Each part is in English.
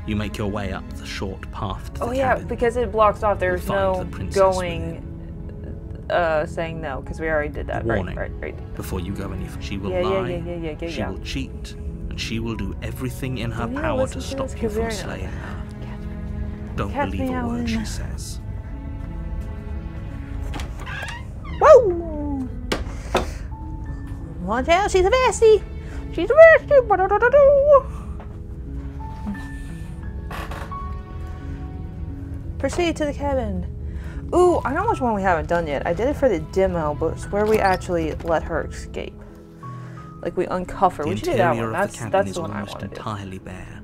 You make your way up the short path to the Oh yeah, cabin. because it blocks off. There's no going, within. saying no, because we already did that. Warning. Right. Before you go any further, she will Yeah, lie, she will cheat, and she will do everything in her power to stop you from slaying her. Don't believe a word she says. Whoa! Watch out, she's a bestie! She's a bestie! Proceed to the cabin. Ooh, I know which one we haven't done yet. I did it for the demo, but it's where we actually let her escape. Like we uncuff her. We should do that one. That's the one I want to do. Entirely bare.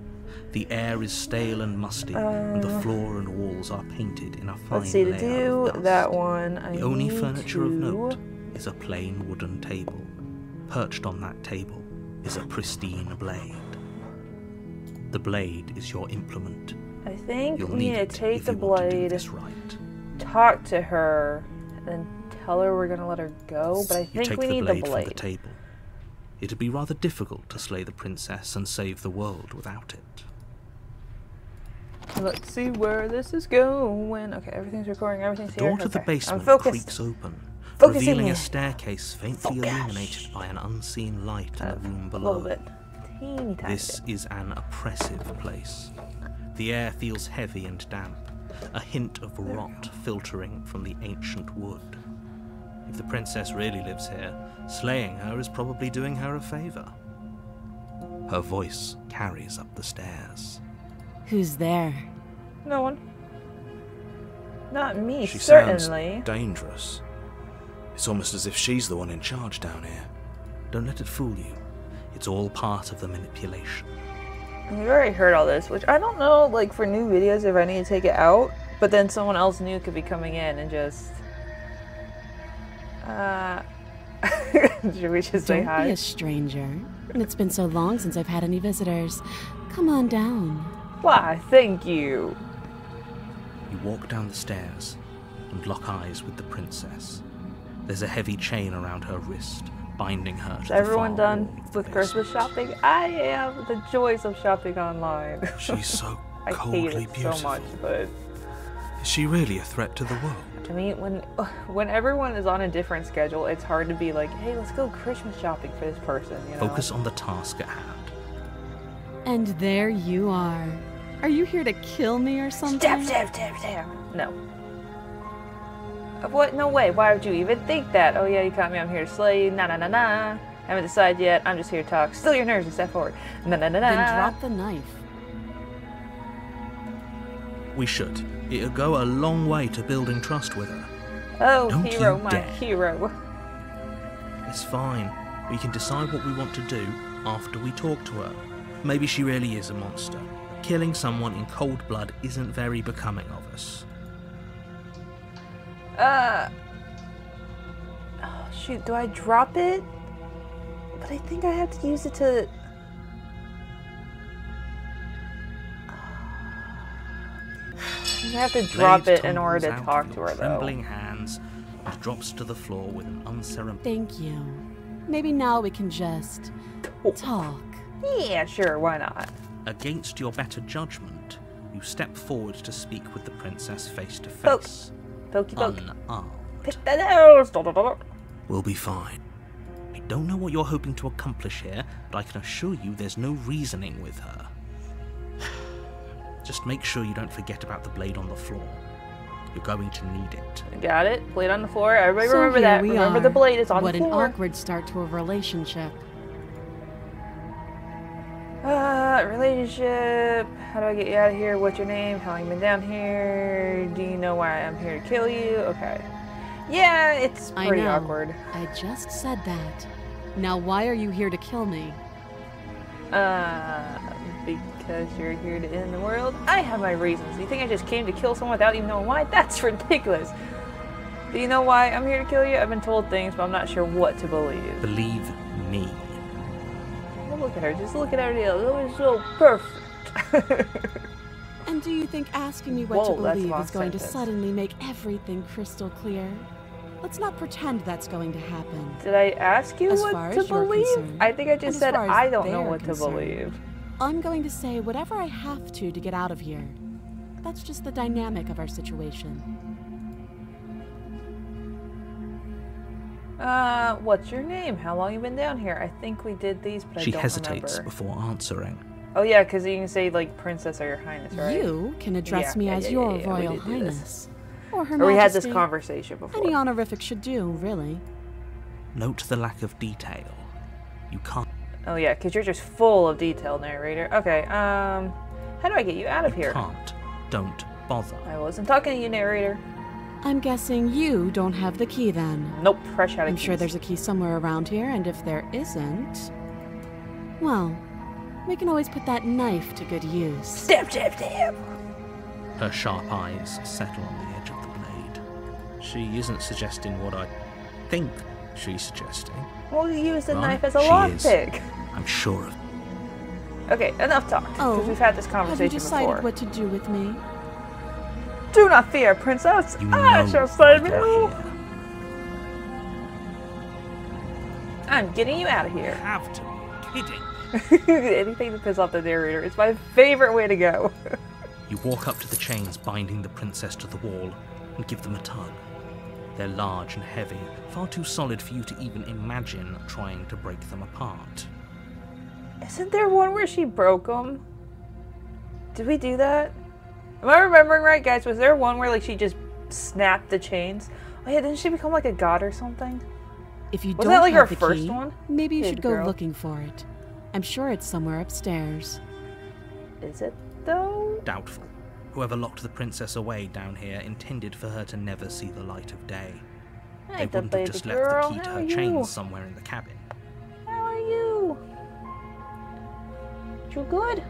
The air is stale and musty, and the floor and walls are painted in a fine let's see, to layer do of dust. that one, The only furniture of note is a plain wooden table. Perched on that table is a pristine blade. The blade is your implement. I think You'll we need to take the blade, right. talk to her, and then tell her we're gonna let her go, but I think we need the blade. From the table. It'd be rather difficult to slay the princess and save the world without it. Let's see where this is going. Okay, everything's recording, everything's here. The door to the basement creaks open, Focusing revealing me. a staircase faintly illuminated by an unseen light in the room below. A little bit. Teeny tiny This is an oppressive place. The air feels heavy and damp, a hint of rot filtering from the ancient wood. If the princess really lives here, slaying her is probably doing her a favor. Her voice carries up the stairs. Who's there? No one. Not me, She certainly. sounds dangerous. It's almost as if she's the one in charge down here. Don't let it fool you. It's all part of the manipulation. We've already heard all this, which I don't know, like, for new videos if I need to take it out, but then someone else new could be coming in and just... Should we just say hi? Don't be a stranger. It's been so long since I've had any visitors. Come on down. Why, thank you. You walk down the stairs and lock eyes with the princess. There's a heavy chain around her wrist, binding her to Is the everyone far done wall of the with Christmas basement. shopping? I am. The joys of shopping online. She's so I coldly hate it beautiful. so much, but... Is she really a threat to the world? I mean, when everyone is on a different schedule, it's hard to be like, hey, let's go Christmas shopping for this person, you know? Focus on the task at hand. And there you are. Are you here to kill me or something? Stab. No. What? No way. Why would you even think that? Oh yeah, you caught me. I'm here to slay you. Nah. Haven't decided yet. I'm just here to talk. Still your nerves and step forward. Nah. Then drop the knife. We should. It'll go a long way to building trust with her. Oh, Don't hero, you my dare. hero. It's fine. We can decide what we want to do after we talk to her. Maybe she really is a monster. Killing someone in cold blood isn't very becoming of us. Oh, shoot, do I drop it? But I think I have to use it to... I have to drop Blade it in order to tumbles talk out to of her, your though. trembling hands and drops to the floor with an unceremonious... Thank you. Maybe now we can just talk. Yeah, sure, why not? Against your better judgment, you step forward to speak with the princess face to face. Poke. Unarmed. Pick the nose. We'll be fine. I don't know what you're hoping to accomplish here, but I can assure you there's no reasoning with her. Just make sure you don't forget about the blade on the floor. You're going to need it. Got it. Blade on the floor. Everybody So remember here that. we Remember are. the blade is on What the an floor. awkward start to a relationship. Relationship. How do I get you out of here? What's your name? How long you been down here? Do you know why I'm here to kill you? Okay. Yeah, it's pretty I know. awkward. I just said that. Now why are you here to kill me? Because you're here to end the world. I have my reasons. You think I just came to kill someone without even knowing why? That's ridiculous. Do you know why I'm here to kill you? I've been told things, but I'm not sure what to believe. Believe me. Well, look at her. Just look at her nails. It was so perfect. And do you think asking me what Whoa, to that's a believe long is going to sentence. suddenly make everything crystal clear? Let's not pretend that's going to happen. Did I ask you As what far to as you're believe? concerned, I think I just and as said far as I don't know they're what to concerned. believe. I'm going to say whatever I have to get out of here. That's just the dynamic of our situation. What's your name? How long you been down here? I think we did these, but I don't remember. She hesitates before answering. Oh yeah, because you can say, like, Princess or Your Highness, right? You can address me as your Royal Highness. Or Her Majesty. Majesty. We had this conversation before. Any honorific should do, really. Note the lack of detail. You can't... Oh yeah, because you're just full of detail, narrator. Okay, how do I get you out of here? Can't. Don't bother. I wasn't talking to you, narrator. I'm guessing you don't have the key then. Nope, fresh out of I'm keys. sure there's a key somewhere around here, and if there isn't... well, we can always put that knife to good use. Stab, stab, stab! Her sharp eyes settle on the edge of the blade. She isn't suggesting what I think she's suggesting. We'll use the Right? knife as a She lockpick. I'm sure of. Okay, enough talk, because we've had this have conversation you decided before. what to do with me? Do not fear, princess. You I know shall why save you're you. here. I'm getting you out of here. Have to be kidding. Anything to piss off the narrator. It's my favorite way to go. You walk up to the chains binding the princess to the wall and give them a tug. They're large and heavy, far too solid for you to even imagine trying to break them apart. Isn't there one where she broke them? Did we do that? Am I remembering right, guys? Was there one where, like, she just snapped the chains? Oh yeah, didn't she become like a god or something? If you Wasn't don't that, like, have her the first key, one? maybe you Good should go girl. looking for it. I'm sure it's somewhere upstairs. Is it, though? Doubtful. Whoever locked the princess away down here intended for her to never see the light of day. Hey, They the wouldn't have baby just girl. left the key to How her are you? chains somewhere in the cabin. How are you? You good?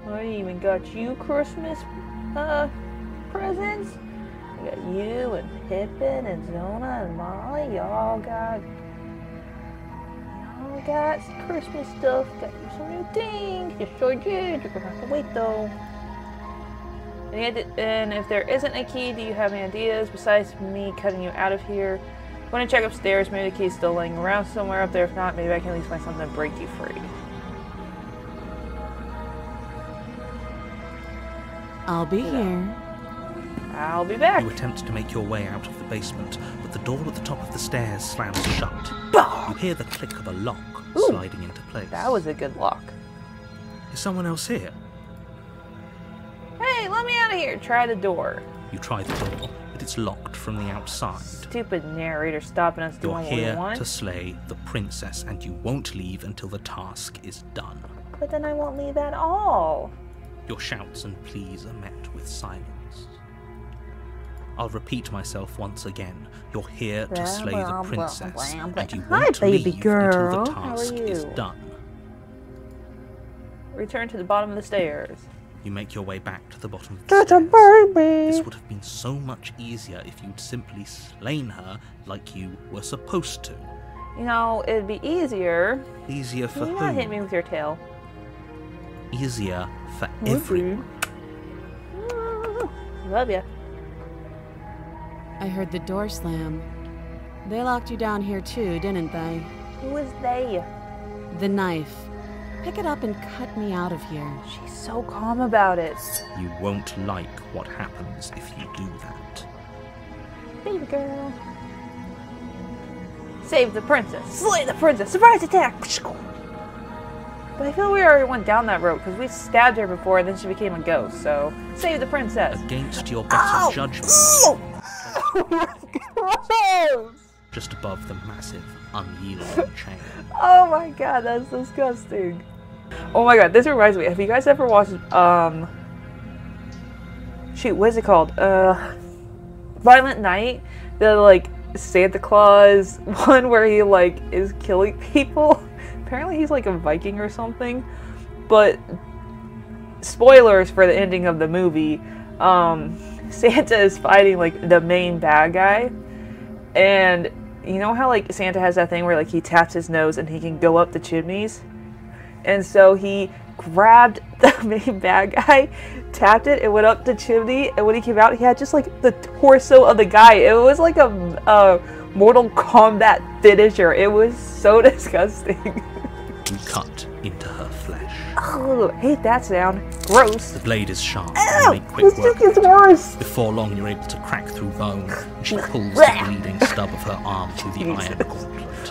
I even got you Christmas presents. I got you and Pippin and Zona and Molly. Y'all got some Christmas stuff. Got you some new things. You sure did. You're gonna have to wait though. And if there isn't a key, do you have any ideas besides me cutting you out of here? Want to check upstairs? Maybe the key's still laying around somewhere up there. If not, maybe I can at least find something to break you free. I'll be here. I'll be back. You attempt to make your way out of the basement, but the door at the top of the stairs slams shut. You hear the click of a lock sliding into place. That was a good lock. Is someone else here? Hey, let me out of here. Try the door. You try the door, but it's locked from the outside. Stupid narrator stopping us You're doing what we here want. to slay the princess, and you won't leave until the task is done. But then I won't leave at all. Your shouts and pleas are met with silence. I'll repeat myself once again. You're here to slay the princess, and you Hi, won't baby leave girl. until the How are task is you? done. Return to the bottom of the stairs. You make your way back to the bottom of the stairs. This would have been so much easier if you'd simply slain her like you were supposed to. You know, it'd be easier. Easier for Can you not hit me whom? with your tail? Easier for everyone. Love ya. I heard the door slam. They locked you down here too, didn't they? Who is they? The knife. Pick it up and cut me out of here. She's so calm about it. You won't like what happens if you do that. Baby girl. Save the princess. Slay the princess. Surprise attack. But I feel we already went down that road because we stabbed her before and then she became a ghost. So save the princess. Against your better judgment, just above the massive, unyielding chain. Oh my god, that's disgusting. Oh my god, this reminds me. Have you guys ever watched shoot, what is it called? Violent Night? The like Santa Claus one where he like is killing people. Apparently he's like a Viking or something. But spoilers for the ending of the movie. Santa is fighting like the main bad guy. And you know how like Santa has that thing where like he taps his nose and he can go up the chimneys? And so he grabbed the main bad guy, tapped it, and went up the chimney, and when he came out he had just like the torso of the guy. It was like a Mortal Kombat finisher. It was so disgusting. You cut into her flesh. Oh, hate that sound. Gross. The blade is sharp. Ew, Make quick this work just gets of it. worse. Before long, you're able to crack through bone, and she pulls the bleeding stub of her arm through the iron gauntlet.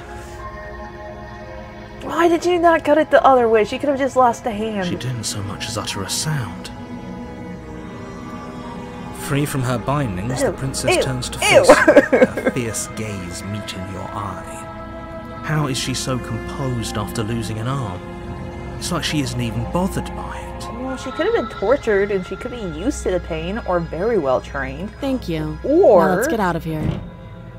Why did you not cut it the other way? She could have just lost a hand. She didn't so much as utter a sound. Free from her bindings, the princess turns to face you, her fierce gaze meeting your eye. How is she so composed after losing an arm? It's like she isn't even bothered by it. Well, she could have been tortured and she could be used to the pain or very well trained. Thank you. Or... Now let's get out of here.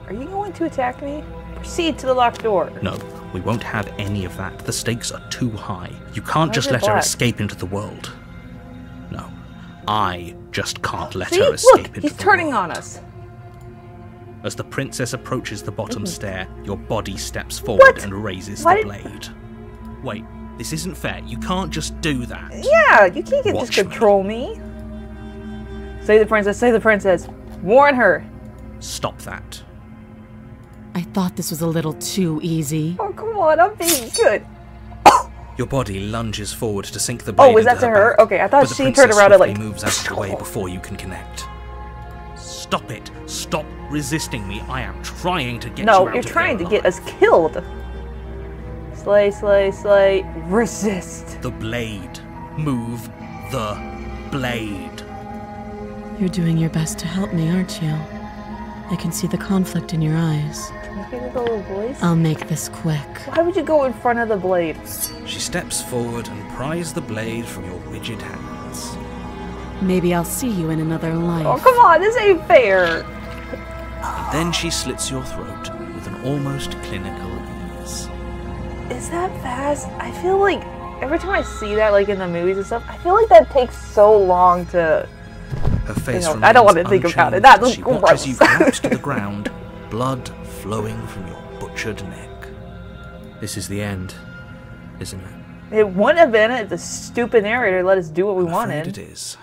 Are you going to attack me? Proceed to the locked door. No, we won't have any of that. The stakes are too high. You can't just let her escape into the world. No, I just can't let her escape into the world. He's turning on us. As the princess approaches the bottom stair, your body steps forward and raises the blade. Wait, this isn't fair. You can't just do that. Yeah, you can't just control me. Save the princess, save the princess. Warn her. Stop that. I thought this was a little too easy. Oh, come on, I'm being good. Your body lunges forward to sink the blade into was that to her? back, Okay, I thought but she turned around and like... moves out of the way before you can connect. Stop it. Stop resisting me. I am trying to get you out of here. No, you're trying to get us killed. Slay, slay, slay. Resist. The blade. Move the blade. You're doing your best to help me, aren't you? I can see the conflict in your eyes. Can you hear the little voice? I'll make this quick. Why would you go in front of the blade? She steps forward and pries the blade from your rigid hands. Maybe I'll see you in another life. Oh, come on, this ain't fair. And then she slits your throat with an almost clinical ease. Is that fast? I feel like every time I see that, like in the movies and stuff, I feel like that takes so long to... Her face remains I don't want to think about it. That's she gross. watches you collapse to the ground, blood flowing from your butchered neck. This is the end, isn't it? It wouldn't have been if the stupid narrator let us do what we wanted. It is.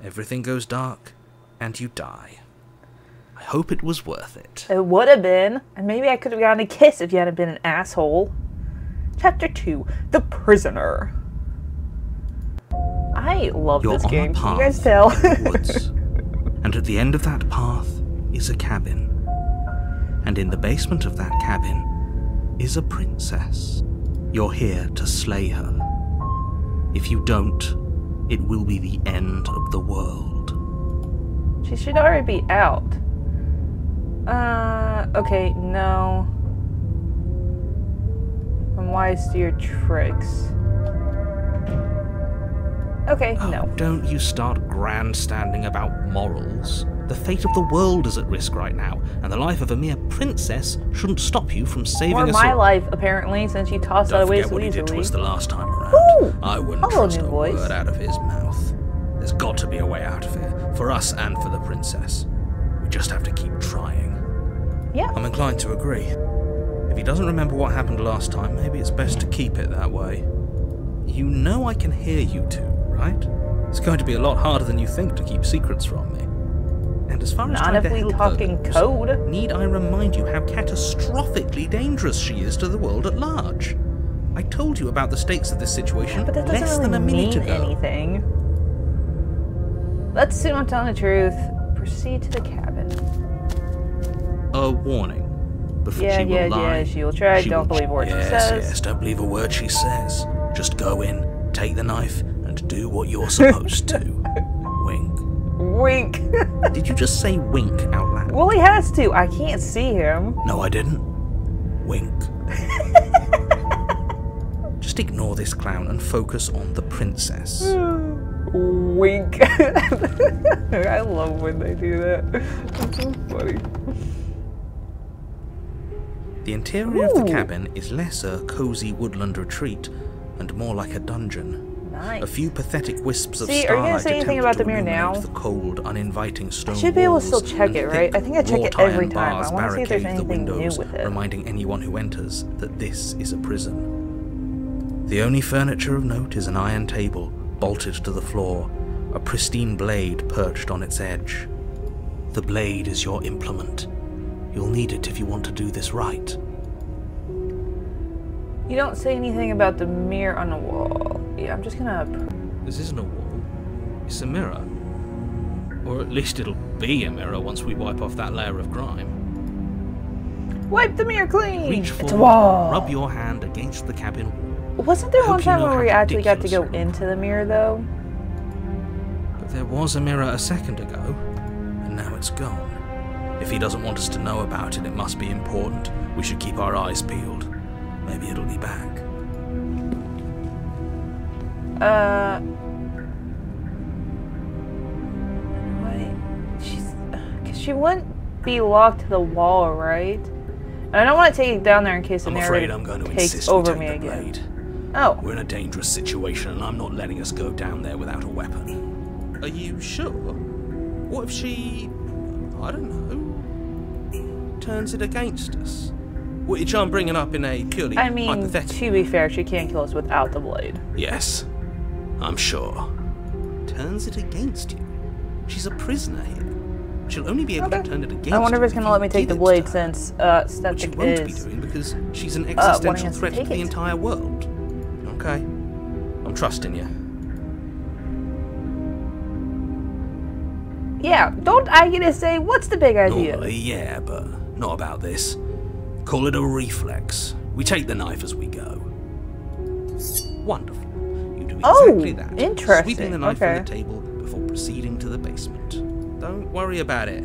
Everything goes dark, and you die. I hope it was worth it. It would have been, and maybe I could have gotten a kiss if you hadn't been an asshole. Chapter 2, The Prisoner. I love this game. Can you guys tell? Woods. And at the end of that path is a cabin. And in the basement of that cabin is a princess. You're here to slay her. If you don't, it will be the end of the world. She should already be out. Okay, no. I'm wise to your tricks. Okay, no. Don't you start grandstanding about morals. The fate of the world is at risk right now, and the life of a mere princess shouldn't stop you from saving us all. Or my life, apparently, since you tossed that away so easily. Don't forget what he did to us the last time around. Ooh, I wouldn't trust a word out of his mouth. There's got to be a way out of here, for us and for the princess. We just have to keep trying. Yeah. I'm inclined to agree. If he doesn't remember what happened last time, maybe it's best to keep it that way. You know I can hear you two, right? It's going to be a lot harder than you think to keep secrets from me. And as far as not if we talk in code. Need I remind you how catastrophically dangerous she is to the world at large? I told you about the stakes of this situation but that less doesn't than a really minute mean ago. Anything. Let's assume I'm telling the truth. Proceed to the cabin. A warning. Yeah, she will try. Don't believe a word she says. Yes, don't believe a word she says. Just go in, take the knife, and do what you're supposed to. Wink. Wink. Did you just say wink out loud? Well, he has to. I can't see him. No, I didn't. Wink. Just ignore this clown and focus on the princess. Wink. I love when they do that. That's so funny. The interior of the cabin is less a cozy woodland retreat and more like a dungeon. Nice. A few pathetic wisps of are you starlight gonna say anything about the mirror now? The cold, uninviting stone I should be able to still walls check it, right? I think I check it every time. I want to see if there's barricade the anything new windows, with it. reminding anyone who enters that this is a prison. The only furniture of note is an iron table bolted to the floor, a pristine blade perched on its edge. The blade is your implement. You'll need it if you want to do this right. You don't say anything about the mirror on the wall. Yeah, I'm just gonna... This isn't a wall. It's a mirror. Or at least it'll be a mirror once we wipe off that layer of grime. Wipe the mirror clean! Reach forward, it's a wall! rub your hand against the cabin wall. Wasn't there one time where we actually got to go into the mirror, though? But there was a mirror a second ago, and now it's gone. If he doesn't want us to know about it, it must be important. We should keep our eyes peeled. Maybe it'll be back. Because she wouldn't be locked to the wall, right? And I don't want to take it down there in case the narrator takes over me again. Oh. We're in a dangerous situation, and I'm not letting us go down there without a weapon. Are you sure? What if she... I don't know... turns it against us? Which I'm bringing up in a purely hypothetical... to be fair, she can't kill us without the blade. Yes, I'm sure. Turns it against you? She's a prisoner here. She'll only be able to turn it against you. I wonder if it's going to let me take the blade since Septic she won't be doing because she's an existential threat to the entire world. Okay. I'm trusting you. Yeah, don't I get to say, what's the big idea? Normally, yeah, but not about this. Call it a reflex. We take the knife as we go. Wonderful. You do exactly that. Interesting. Sweeping the knife from the table before proceeding to the basement. Don't worry about it.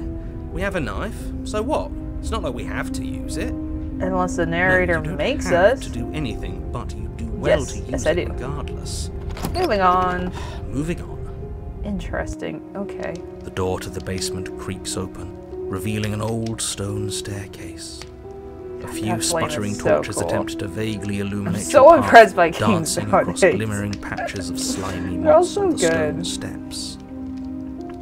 We have a knife, so what? It's not like we have to use it. Unless the narrator makes us. To do anything, but you do well to use it regardless. Moving on. Moving on. Interesting. Okay. The door to the basement creaks open, revealing an old stone staircase. A few sputtering torches attempt to vaguely illuminate so impressed by dancing across glimmering patches of slimy moss on the stone steps.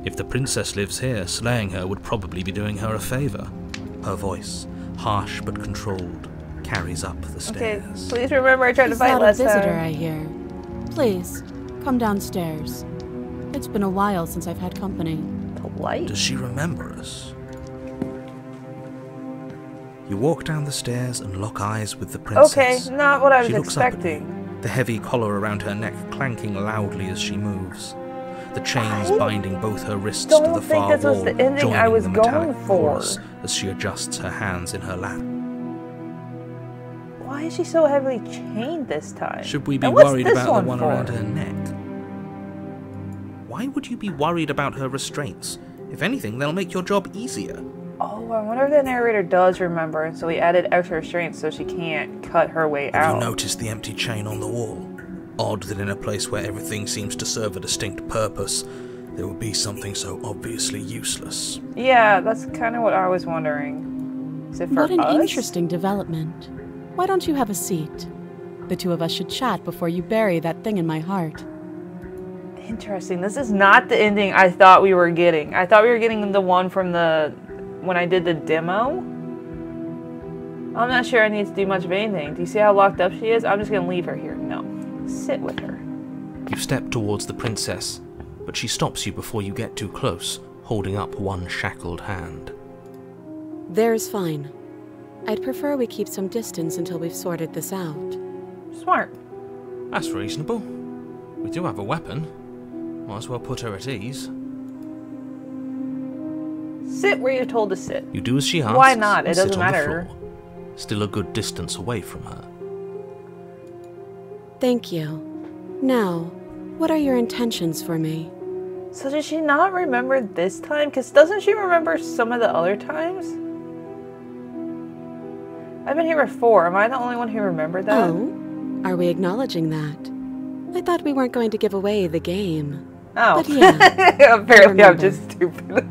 If the princess lives here, slaying her would probably be doing her a favor. Her voice, harsh but controlled, carries up the stairs. Okay, please remember I tried to fight last time. Is that a visitor I hear? Please, come downstairs. It's been a while since I've had company. Polite? Does she remember us? You walk down the stairs and lock eyes with the princess. Okay, not what I was she looks expecting. Up at you, the heavy collar around her neck clanking loudly as she moves. The chains binding both her wrists to the far wall, was the ending I was going for. As she adjusts her hands in her lap. Why is she so heavily chained this time? Should we be worried about the one around her neck? Why would you be worried about her restraints? If anything, they'll make your job easier. Oh, I wonder if the narrator does remember, and so he added extra restraints so she can't cut her way out. Have you noticed the empty chain on the wall? Odd that in a place where everything seems to serve a distinct purpose, there would be something so obviously useless. Yeah, that's kind of what I was wondering. Is it for us? What an interesting development. Why don't you have a seat? The two of us should chat before you bury that thing in my heart. Interesting. This is not the ending I thought we were getting. I thought we were getting the one from when I did the demo. I'm not sure I need to do much of anything. Do you see how locked up she is? I'm just going to leave her here. No. Sit with her. You step towards the princess, but she stops you before you get too close, holding up one shackled hand. There's fine. I'd prefer we keep some distance until we've sorted this out. Smart. That's reasonable. We do have a weapon. Might as well put her at ease. Sit where you're told to sit. You do as she asks. Why not? It doesn't matter. Still a good distance away from her. Thank you. Now, what are your intentions for me? So does she not remember this time? Because doesn't she remember some of the other times? I've been here before. Am I the only one who remembered that? Oh? Are we acknowledging that? I thought we weren't going to give away the game. Oh. But yeah. Apparently I'm just stupid.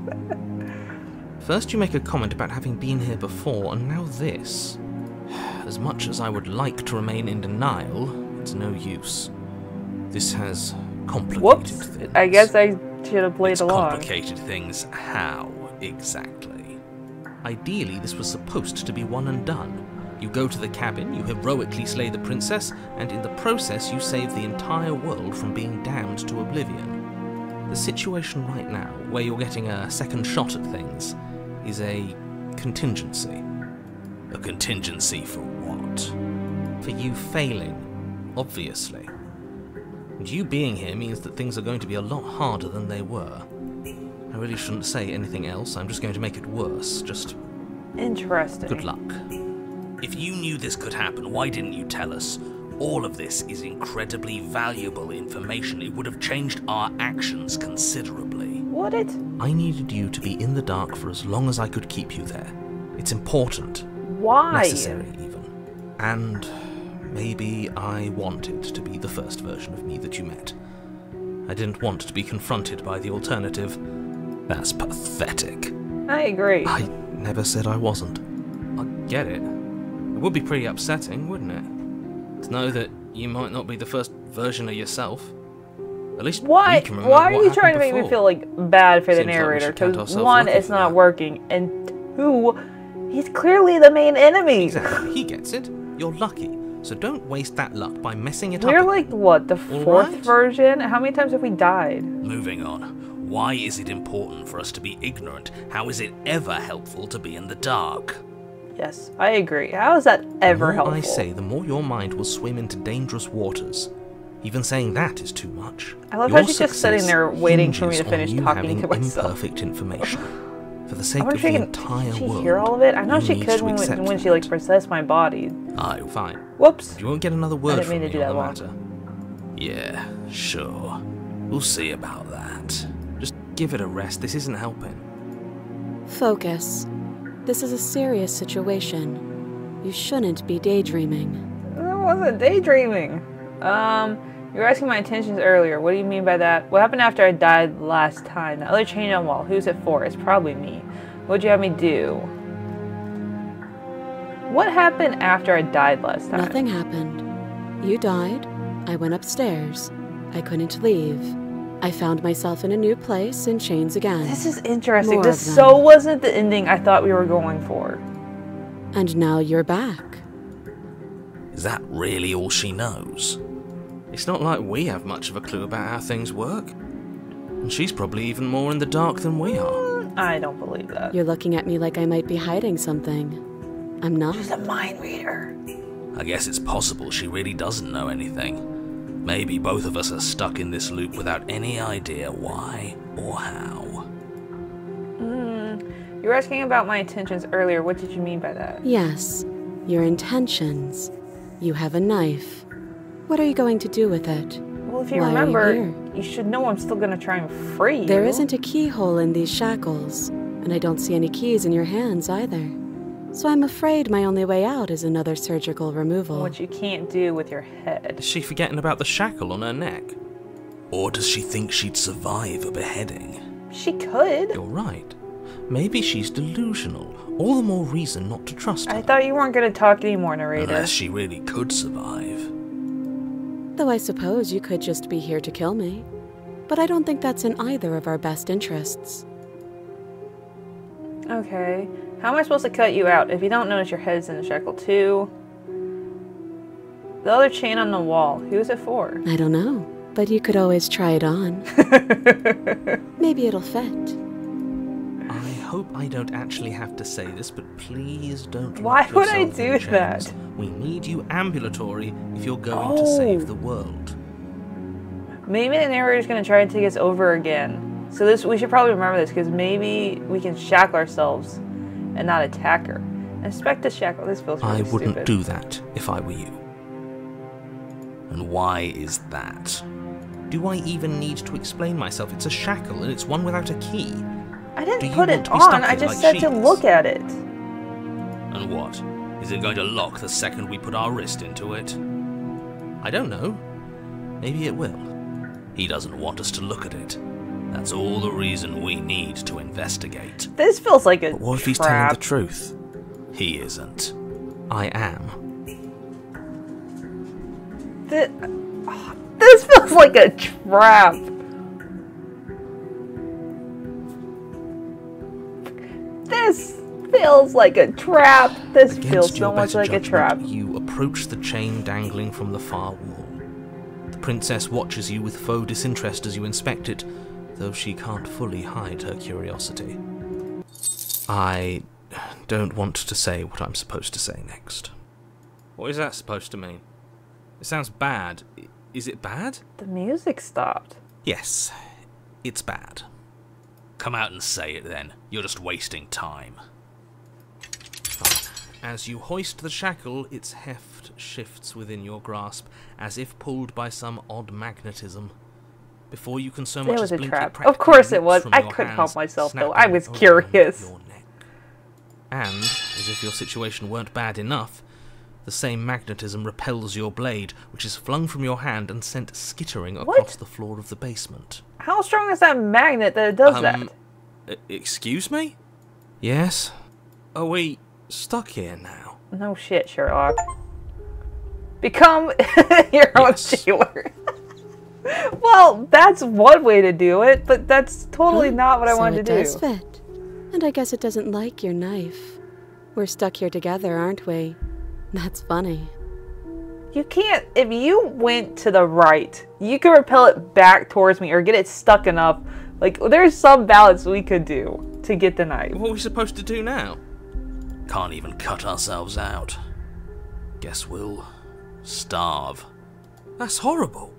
First you make a comment about having been here before, and now this. As much as I would like to remain in denial, it's no use. This has complicated things. I guess I should have played along. Complicated things how, exactly? Ideally, this was supposed to be one and done. You go to the cabin, you heroically slay the princess, and in the process you save the entire world from being damned to oblivion. The situation right now, where you're getting a second shot at things, is a contingency. A contingency for what? For you failing, obviously. And you being here means that things are going to be a lot harder than they were. I really shouldn't say anything else, I'm just going to make it worse. Just... Interesting. good luck. If you knew this could happen, why didn't you tell us? All of this is incredibly valuable information. It would have changed our actions considerably. Would it? I needed you to be in the dark for as long as I could keep you there. It's important. Why? Necessary, even. And maybe I wanted to be the first version of me that you met. I didn't want to be confronted by the alternative. That's pathetic. I agree. I never said I wasn't. I get it. It would be pretty upsetting, wouldn't it? To know that you might not be the first version of yourself. At least why? we can remember Why are what you trying to happened make me before. feel like bad for the Seems like we narrator? should count Because ourselves one, lucky it's for not that. working, and two, he's clearly the main enemy. Exactly. He gets it. You're lucky. So don't waste that luck by messing it up. We're like, what, the fourth right. version? How many times have we died? Moving on. Why is it important for us to be ignorant? How is it ever helpful to be in the dark? Yes, I agree. How is that ever The more helpful? I say, the more your mind will swim into dangerous waters. Even saying that is too much. I love Your how she's just sitting success there waiting for me to hinges on finish you talking having to myself. imperfect information. For the I sake wonder of if she the can. entire Did she world, hear all of it? I know you she need could to when accept she like that. possessed my body. Fine. Whoops. You won't get another word didn't from mean to me do on the that matter. Yeah, sure. We'll see about that. Just give it a rest. This isn't helping. Focus. This is a serious situation. You shouldn't be daydreaming. I wasn't daydreaming. You were asking my intentions earlier. What do you mean by that? What happened after I died last time? The other chain on wall. Who's it for? It's probably me. What'd you have me do? What happened after I died last time? Nothing happened. You died. I went upstairs. I couldn't leave. I found myself in a new place in chains again. This is interesting. More This of so them. wasn't the ending I thought we were going for. And now you're back. Is that really all she knows? It's not like we have much of a clue about how things work. And she's probably even more in the dark than we are. I don't believe that. You're looking at me like I might be hiding something. I'm not. She's a mind reader. I guess it's possible she really doesn't know anything. Maybe both of us are stuck in this loop without any idea why or how. You were asking about my intentions earlier. What did you mean by that? Yes, your intentions. You have a knife. What are you going to do with it? Well, if you Why are you remember, here? you should know I'm still gonna try and free you. There isn't a keyhole in these shackles, and I don't see any keys in your hands either. So I'm afraid my only way out is another surgical removal. What you can't do with your head. Is she forgetting about the shackle on her neck? Or does she think she'd survive a beheading? She could. You're right. Maybe she's delusional. All the more reason not to trust her. I thought you weren't gonna talk anymore, narrator. Unless she really could survive. Though I suppose you could just be here to kill me. But I don't think that's in either of our best interests. Okay. How am I supposed to cut you out? If you don't notice, your head's in the shackle too. The other chain on the wall. Who's it for? I don't know, but you could always try it on. Maybe it'll fit. I hope I don't actually have to say this, but please don't. Why lock would I yourself in do that? chains. We need you ambulatory if you're going to save the world. Maybe the narrator's gonna try to take us over again. So we should probably remember this, because maybe we can shackle ourselves and not attack her. Inspect the shackle. This feels really I wouldn't stupid. do that if I were you. And why is that? Do I even need to explain myself? It's a shackle and it's one without a key. I Do didn't you put want it to be stuck on. I here just like said she to is? look at it. And what? Is it going to lock the second we put our wrist into it? I don't know. Maybe it will. He doesn't want us to look at it. That's all the reason we need to investigate. This feels like a But what if he's telling trap. the truth? He isn't. I am. This feels like a trap. This feels like a trap. This feels Against so your much better like a trap. judgment, you approach the chain dangling from the far wall. The princess watches you with faux disinterest as you inspect it, though she can't fully hide her curiosity. I don't want to say what I'm supposed to say next. What is that supposed to mean? It sounds bad. Is it bad? The music stopped. Yes, it's bad. Come out and say it then. You're just wasting time. Fine. As you hoist the shackle, its heft shifts within your grasp, as if pulled by some odd magnetism. Before you can so much as blink, it was a trap. Of course it was. I couldn't help myself, though. I was curious. Your neck. And, as if your situation weren't bad enough, the same magnetism repels your blade, which is flung from your hand and sent skittering across the floor of the basement. How strong is that magnet that it does that? Excuse me? Yes? Are we stuck here now? No shit, Sherlock. Become your own jailer. Well, that's one way to do it, but that's totally not what I wanted to do. So it does fit. And I guess it doesn't like your knife. We're stuck here together, aren't we? That's funny. You can't, if you went to the right, you can repel it back towards me or get it stuck enough. Like, there's some balance we could do to get the knife. What are we supposed to do now? Can't even cut ourselves out. Guess we'll starve. That's horrible.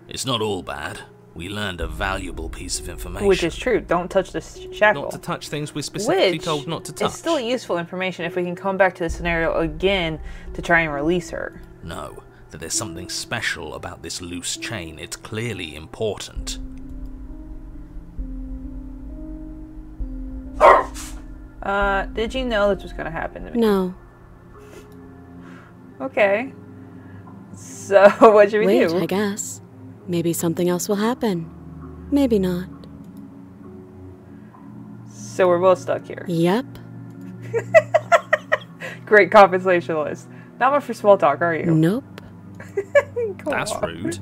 It's not all bad. We learned a valuable piece of information. Which is true. Don't touch the shackle. Not to touch things we're specifically told not to touch. It's still useful information if we can come back to the scenario again to try and release her. No, that there's something special about this loose chain. It's clearly important. Did you know this was going to happen to me? No. Okay. So, what should we do? Wait, I guess. Maybe something else will happen. Maybe not. So we're both stuck here. Yep. Great compensation list. Not much for small talk, are you? Nope. That's rude.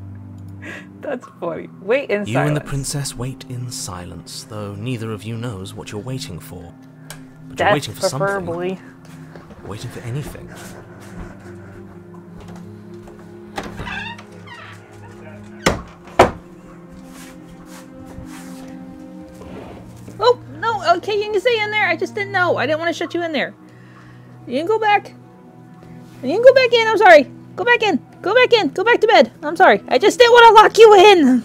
That's funny. Wait in silence. You and the princess wait in silence, though neither of you knows what you're waiting for. But you're waiting for preferably. something. Waiting for anything. Oh, no, okay, you can stay in there. I just didn't know. I didn't want to shut you in there. You can go back. You can go back in, I'm sorry. Go back in. Go back in. Go back to bed. I'm sorry. I just didn't want to lock you in.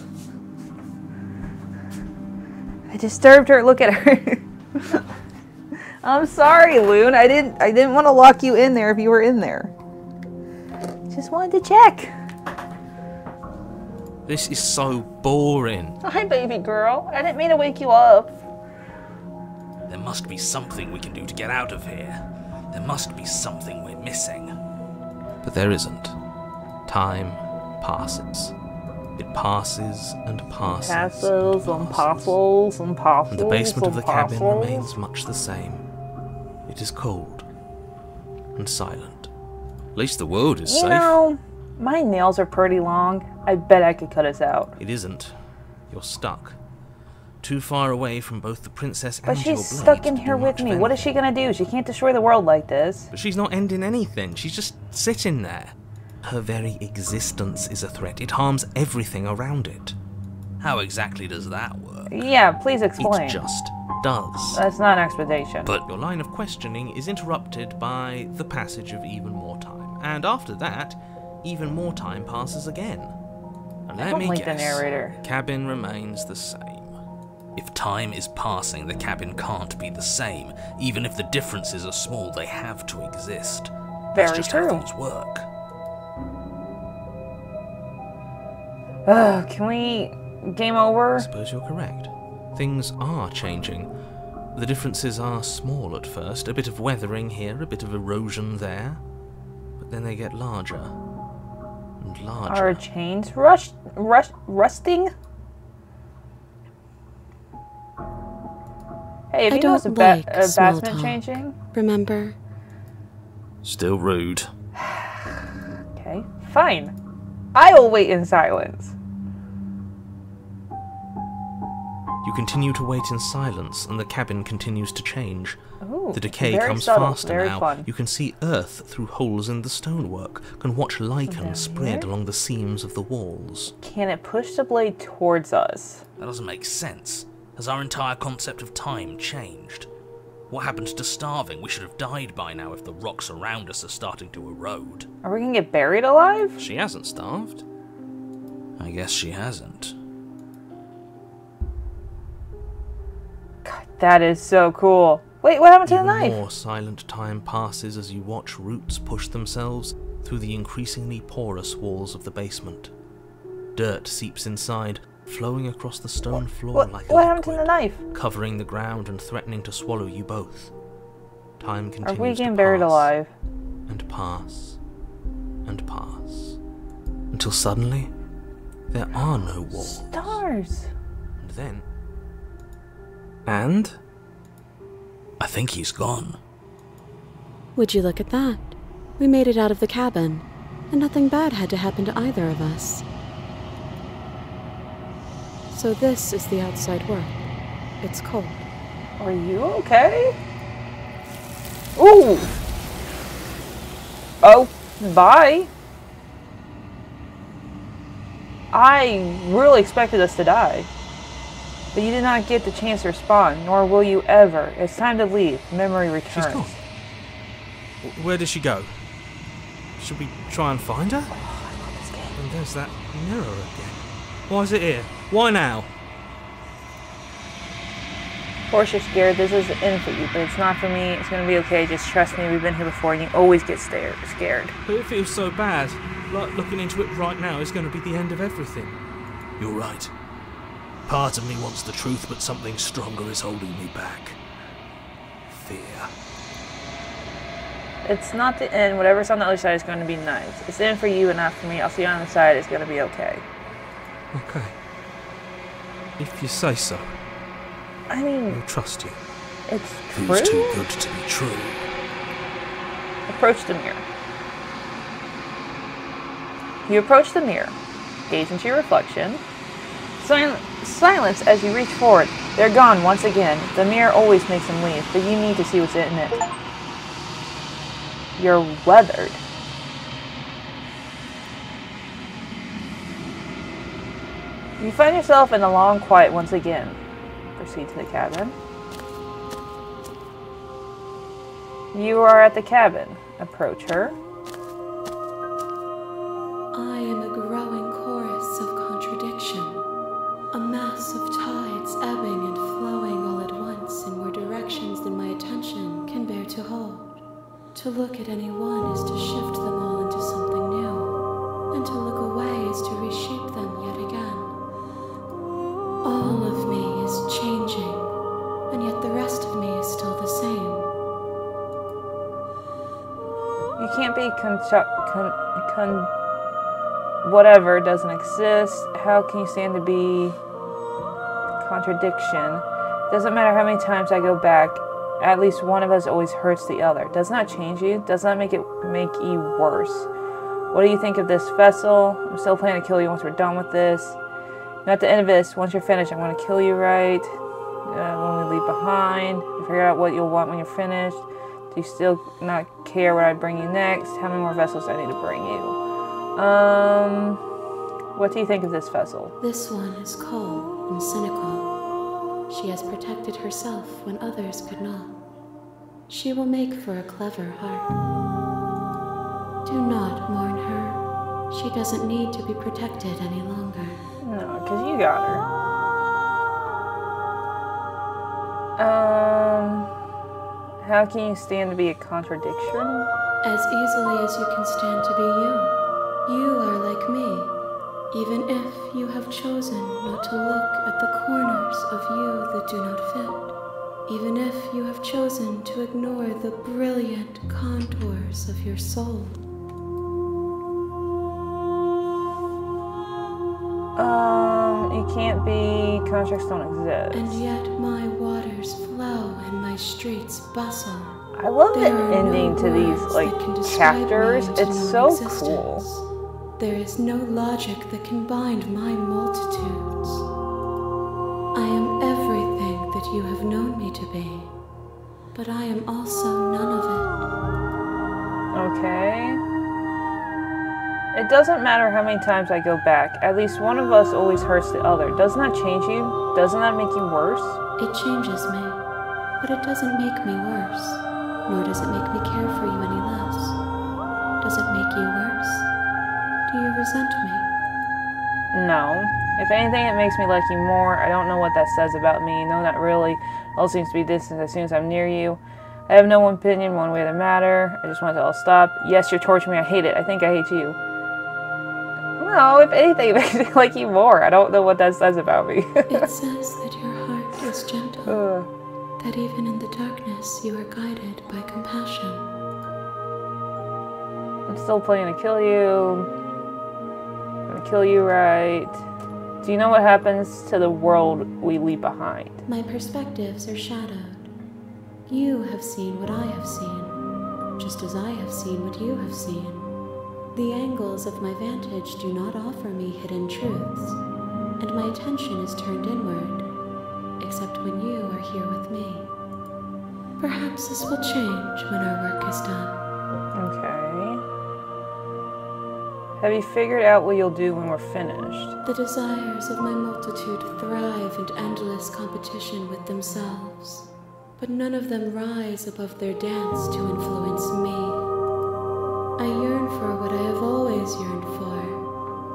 I disturbed her. Look at her. I'm sorry, Loon. I didn't want to lock you in there if you were in there. Just wanted to check. This is so boring. Hi, baby girl. I didn't mean to wake you up. There must be something we can do to get out of here. There must be something we're missing. But there isn't. Time passes. It passes and passes. Passes and passes and passes. And the basement of the cabin passes. remains much the same. It is cold and silent. At least the world is safe. You know, my nails are pretty long. I bet I could cut us out. It isn't. You're stuck. Too far away from both the princess and But your she's blade stuck in to here do with much me. of What is she anything. gonna do? She can't destroy the world like this. But she's not ending anything. She's just sitting there. Her very existence is a threat. It harms everything around it. How exactly does that work? Yeah, please explain. It just does. That's not an explanation. But Your line of questioning is interrupted by the passage of even more time. And after that, even more time passes again. And I let don't me like guess, the narrator. the cabin remains the same. if time is passing, the cabin can't be the same. Even if the differences are small, they have to exist. That's Very just true. how things work. Can we game over? I suppose you're correct. Things are changing. The differences are small at first, a bit of weathering here, a bit of erosion there, but then they get larger and larger. Are chains rusting? Hey, have I you noticed don't a like small batsman talk. changing? Remember? Still rude. Okay, fine. I will wait in silence. You continue to wait in silence, and the cabin continues to change. Ooh, The decay very comes subtle, faster very now. fun. You can see earth through holes in the stonework, can watch lichen Down spread here? along the seams of the walls. Can it push the blade towards us? That doesn't make sense. Has our entire concept of time changed? What happened to starving? We should have died by now if the rocks around us are starting to erode. Are we gonna get buried alive? She hasn't starved. I guess she hasn't. God, that is so cool. Wait, what happened to the knife? More silent time passes as you watch roots push themselves through the increasingly porous walls of the basement. Dirt seeps inside, flowing across the stone floor like a What happened to liquid, the knife? covering the ground and threatening to swallow you both. Time continues Are we getting to buried pass alive? and pass and pass until suddenly there are no walls. Stars. And then I think he's gone. Would you look at that? We made it out of the cabin, and nothing bad had to happen to either of us. So this is the outside world. It's cold. Are you okay? Ooh! Oh, bye. I really expected us to die. But you did not get the chance to respond, nor will you ever. It's time to leave. Memory returns. she's gone. Where did she go? Should we try and find her? And there's that mirror again. Why is it here? Why now? Of course you're scared. This is in for you, but it's not for me. It's going to be okay. Just trust me. We've been here before, and you always get scared. But it feels so bad. Like looking into it right now is going to be the end of everything. You're right. Part of me wants the truth, but something stronger is holding me back. Fear. It's not the end. Whatever's on the other side is going to be nice. It's in for you and not for me. I'll see you on the side. It's going to be okay. Okay. If you say so, I mean, I'll trust you. it's Feels too true. good to be true. Approach the mirror. You approach the mirror. Gaze into your reflection. Silence as you reach forward. They're gone once again. The mirror always makes them leave, but you need to see what's in it. You're weathered. You find yourself in the long quiet once again. Proceed to the cabin. You are at the cabin. Approach her. I am a growing chorus of contradiction, a mass of tides ebbing and flowing all at once in more directions than my attention can bear to hold. To look at any one is to shift them all into something new, and to look away is to reshape them yet again. All of me is changing, and yet the rest of me is still the same. You can't be whatever doesn't exist. How can you stand to be contradiction? Doesn't matter how many times I go back, at least one of us always hurts the other. Does not change you, does not make you worse. What do you think of this vessel? I'm still planning to kill you once we're done with this. And at the end of this, once you're finished, I'm going to kill you, right? When we leave behind, we figure out what you'll want when you're finished. Do you still not care what I bring you next? How many more vessels do I need to bring you? What do you think of this vessel? This one is cold and cynical. She has protected herself when others could not. She will make for a clever heart. Do not mourn her. She doesn't need to be protected any longer. No, because you got her. How can you stand to be a contradiction? As easily as you can stand to be you. You are like me, even if you have chosen not to look at the corners of you that do not fit. Even if you have chosen to ignore the brilliant contours of your soul. You can't be, contracts don't exist. And yet my waters flow and my streets bustle. I love the There are ending no to these, words like, that can describe chapters. my It's so cool. existence. There is no logic that can bind my multitudes. I am everything that you have known me to be, but I am also none of it. Okay. It doesn't matter how many times I go back. At least one of us always hurts the other. Doesn't that change you? Doesn't that make you worse? It changes me, but it doesn't make me worse, nor does it make me care for you any less. Does it make you worse? Do you resent me? No. If anything, it makes me like you more. I don't know what that says about me. No, not really. All seems to be distant as soon as I'm near you. I have no opinion one way or the matter. I just want it to all stop. Yes, you're torturing me. I hate it. I think I hate you. No, if anything, it makes me like you more. I don't know what that says about me. It says that your heart is gentle. That even in the darkness, you are guided by compassion. I'm still planning to kill you. I'm gonna kill you, right? Do you know what happens to the world we leave behind? My perspectives are shadowed. You have seen what I have seen, just as I have seen what you have seen. The angles of my vantage do not offer me hidden truths, and my attention is turned inward, except when you are here with me. Perhaps this will change when our work is done. Okay. Have you figured out what you'll do when we're finished? The desires of my multitude thrive in endless competition with themselves, but none of them rise above their dance to influence me. I yearn for what I have always yearned for,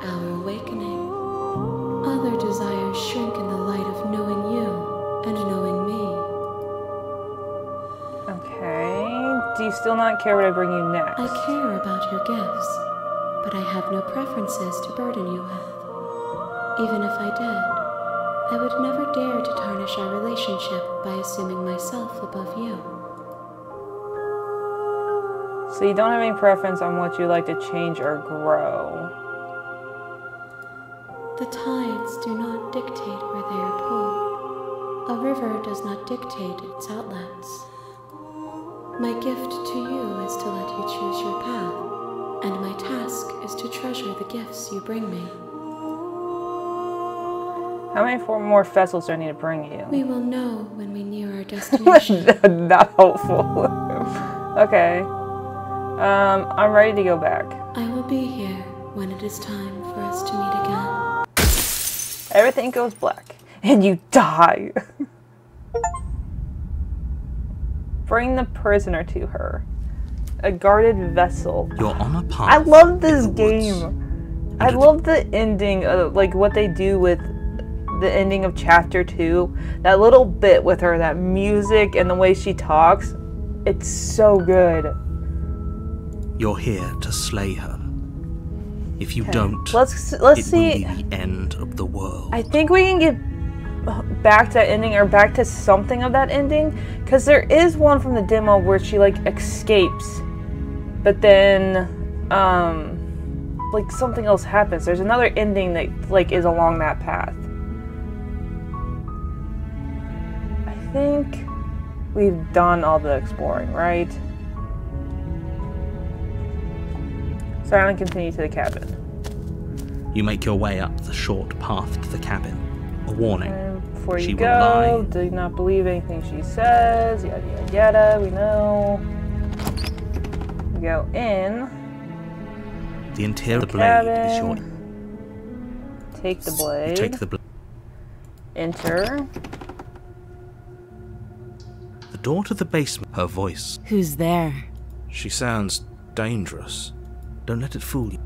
our awakening. Other desires shrink in the light of knowing you and knowing me. Okay. Do you still not care what I bring you next? I care about your gifts, but I have no preferences to burden you with. Even if I did, I would never dare to tarnish our relationship by assuming myself above you. So you don't have any preference on what you like to change or grow. The tides do not dictate where they are pulled. A river does not dictate its outlets. My gift to you is to let you choose your path, and my task is to treasure the gifts you bring me. How many more vessels do I need to bring you? We will know when we near our destination. Not hopeful. Okay. I'm ready to go back. I will be here when it is time for us to meet again. Everything goes black, and you die. Bring the prisoner to her. A guarded vessel. You're on a path. I love this game. I love the ending of like what they do with the ending of chapter 2. That little bit with her, that music and the way she talks. It's so good. You're here to slay her. If you don't, let's it see. will be the end of the world. I think we can get back to that ending, or back to something of that ending, because there is one from the demo where she like escapes, but then like something else happens. There's another ending that like is along that path. I think we've done all the exploring, right? So I'm gonna continue to the cabin. You make your way up the short path to the cabin. A warning. And before She you will go, lie. do not believe anything she says. Yada yada yada. We know. We go in. The interior of the blade is your... Take the You blade. take the blade. Enter. The door to the basement. Her voice. Who's there? She sounds dangerous. Don't let it fool you.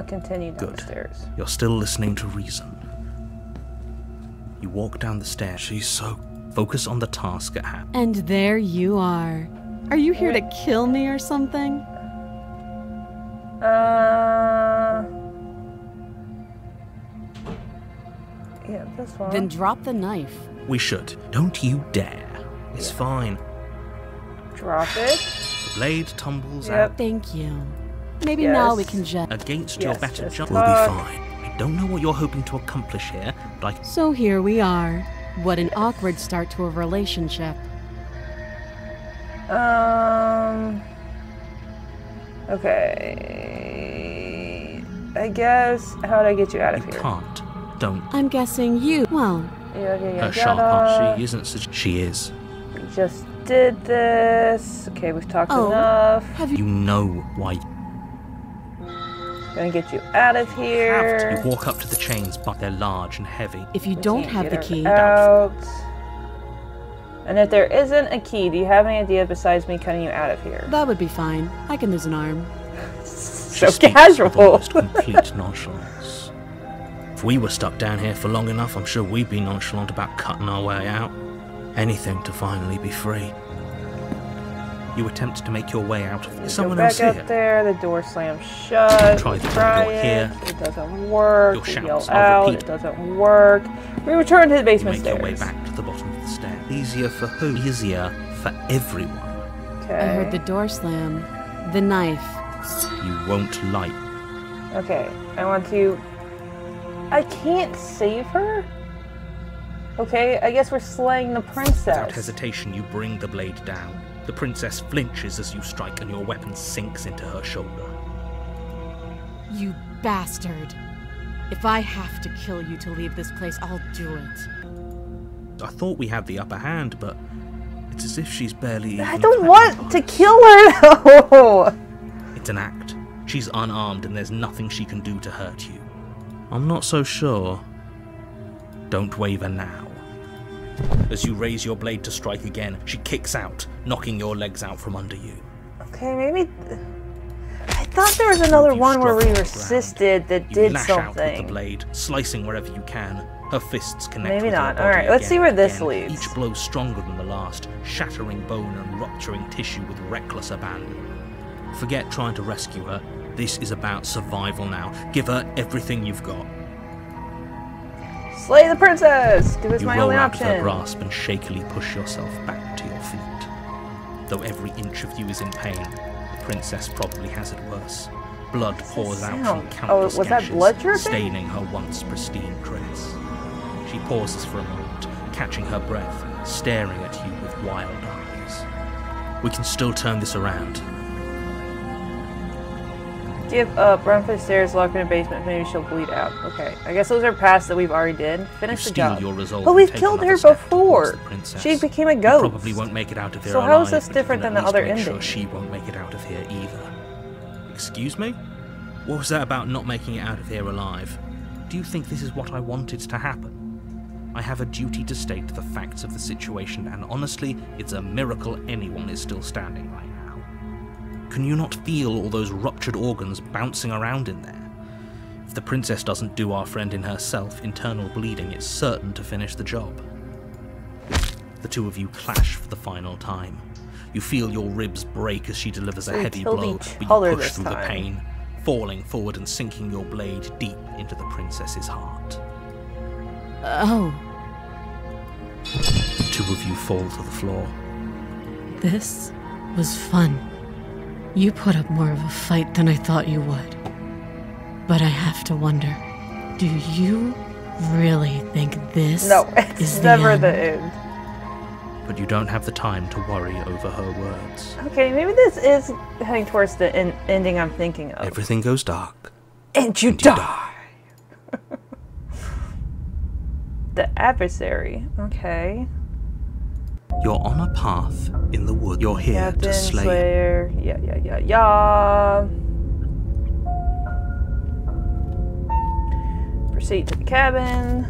Continue down Good. the stairs. You're still listening to reason. You walk down the stairs. She's so... Focus on the task at hand. And there you are. Are you here to kill me or something? Yeah, this one. Then drop the knife. We should. Don't you dare. It's fine. Drop it. The blade tumbles Yep. Thank you. Maybe Yes. now we can just... against your Yes, better just judgment. We'll talk. be fine. I don't know what you're hoping to accomplish here, but I... So here we are. What an awkward start to a relationship. Okay. I guess. How'd I get you out of You here? can't. Don't. I'm guessing you... Well, Her sharp heart. She isn't such... She is. We just did this. Okay, we've talked Oh. enough. have you... You know why. Gonna get you out of here. You walk up to the chains, but they're large and heavy. If you don't Can't have get the her key... out. And if there isn't a key, do you have any idea besides me cutting you out of here? That would be fine. I can lose an arm. She So speaks casual. with almost complete nonchalance. If we were stuck down here for long enough, I'm sure we'd be nonchalant about cutting our way out. Anything to finally be free. You attempt to make your way out of there. Someone else here. Back up there, the door slams shut. Try the door here. It doesn't work. Your We shouts yell are out. repeated. It doesn't work. We return to the basement You make stairs. your way back to the bottom of the stair. Easier for who? Easier for everyone. Okay. I heard the door slam. The knife. You won't like. Okay, I want to... I can't save her? Okay, I guess we're slaying the princess. Without hesitation, you bring the blade down. The princess flinches as you strike and your weapon sinks into her shoulder. You bastard. If I have to kill you to leave this place, I'll do it. I thought we had the upper hand, but it's as if she's barely I even don't threatened want by to it. kill her though! It's an act. She's unarmed and there's nothing she can do to hurt you. I'm not so sure. Don't waver now. As you raise your blade to strike again, she kicks out, knocking your legs out from under you. Okay, maybe... I thought there was another one where we resisted that You did lash out with the something. blade, slicing wherever you can. Her fists connect Maybe with your not. body Alright, let's again see where and this again, leads. Each blow stronger than the last, shattering bone and rupturing tissue with reckless abandon. Forget trying to rescue her. This is about survival now. Give her everything you've got. Slay the princess! Because it's You my roll only out of her option. grasp and shakily push yourself back to your feet. Though every inch of you is in pain, the princess probably has it worse. Blood pours out from sound? countless Oh, was that gashes, blood dripping? staining her once pristine dress. She pauses for a moment, catching her breath, staring at you with wild eyes. We can still turn this around. Give up. Run for the stairs, lock her in the basement. Maybe she'll bleed out. Okay, I guess those are paths that we've already did. Finish the Steal job. your resolve But and we've take killed another her step before. towards the princess. She became a You ghost. probably won't make it out of here So alive. how is this but you different can than at the least other make sure ending? she won't make it out of here either. Excuse me? What was that about not making it out of here alive? Do you think this is what I wanted to happen? I have a duty to state the facts of the situation, and honestly, it's a miracle anyone is still standing right now. Can you not feel all those ruptured organs bouncing around in there? If the princess doesn't do our friend in herself, internal bleeding is certain to finish the job. The two of you clash for the final time. You feel your ribs break as she delivers a We heavy killed blow, each but other you push this through the time. pain, falling forward and sinking your blade deep into the princess's heart. Oh, The two of you fall to the floor. this was fun. You put up more of a fight than I thought you would. But I have to wonder, do you really think this No, is it's the never end? the end. But you don't have the time to worry over her words. Okay, maybe this is heading towards the ending I'm thinking of. Everything goes dark. And you and you die! The adversary. Okay. You're on a path in the wood. You're here Captain, to slay. Slayer. Yeah. Proceed to the cabin.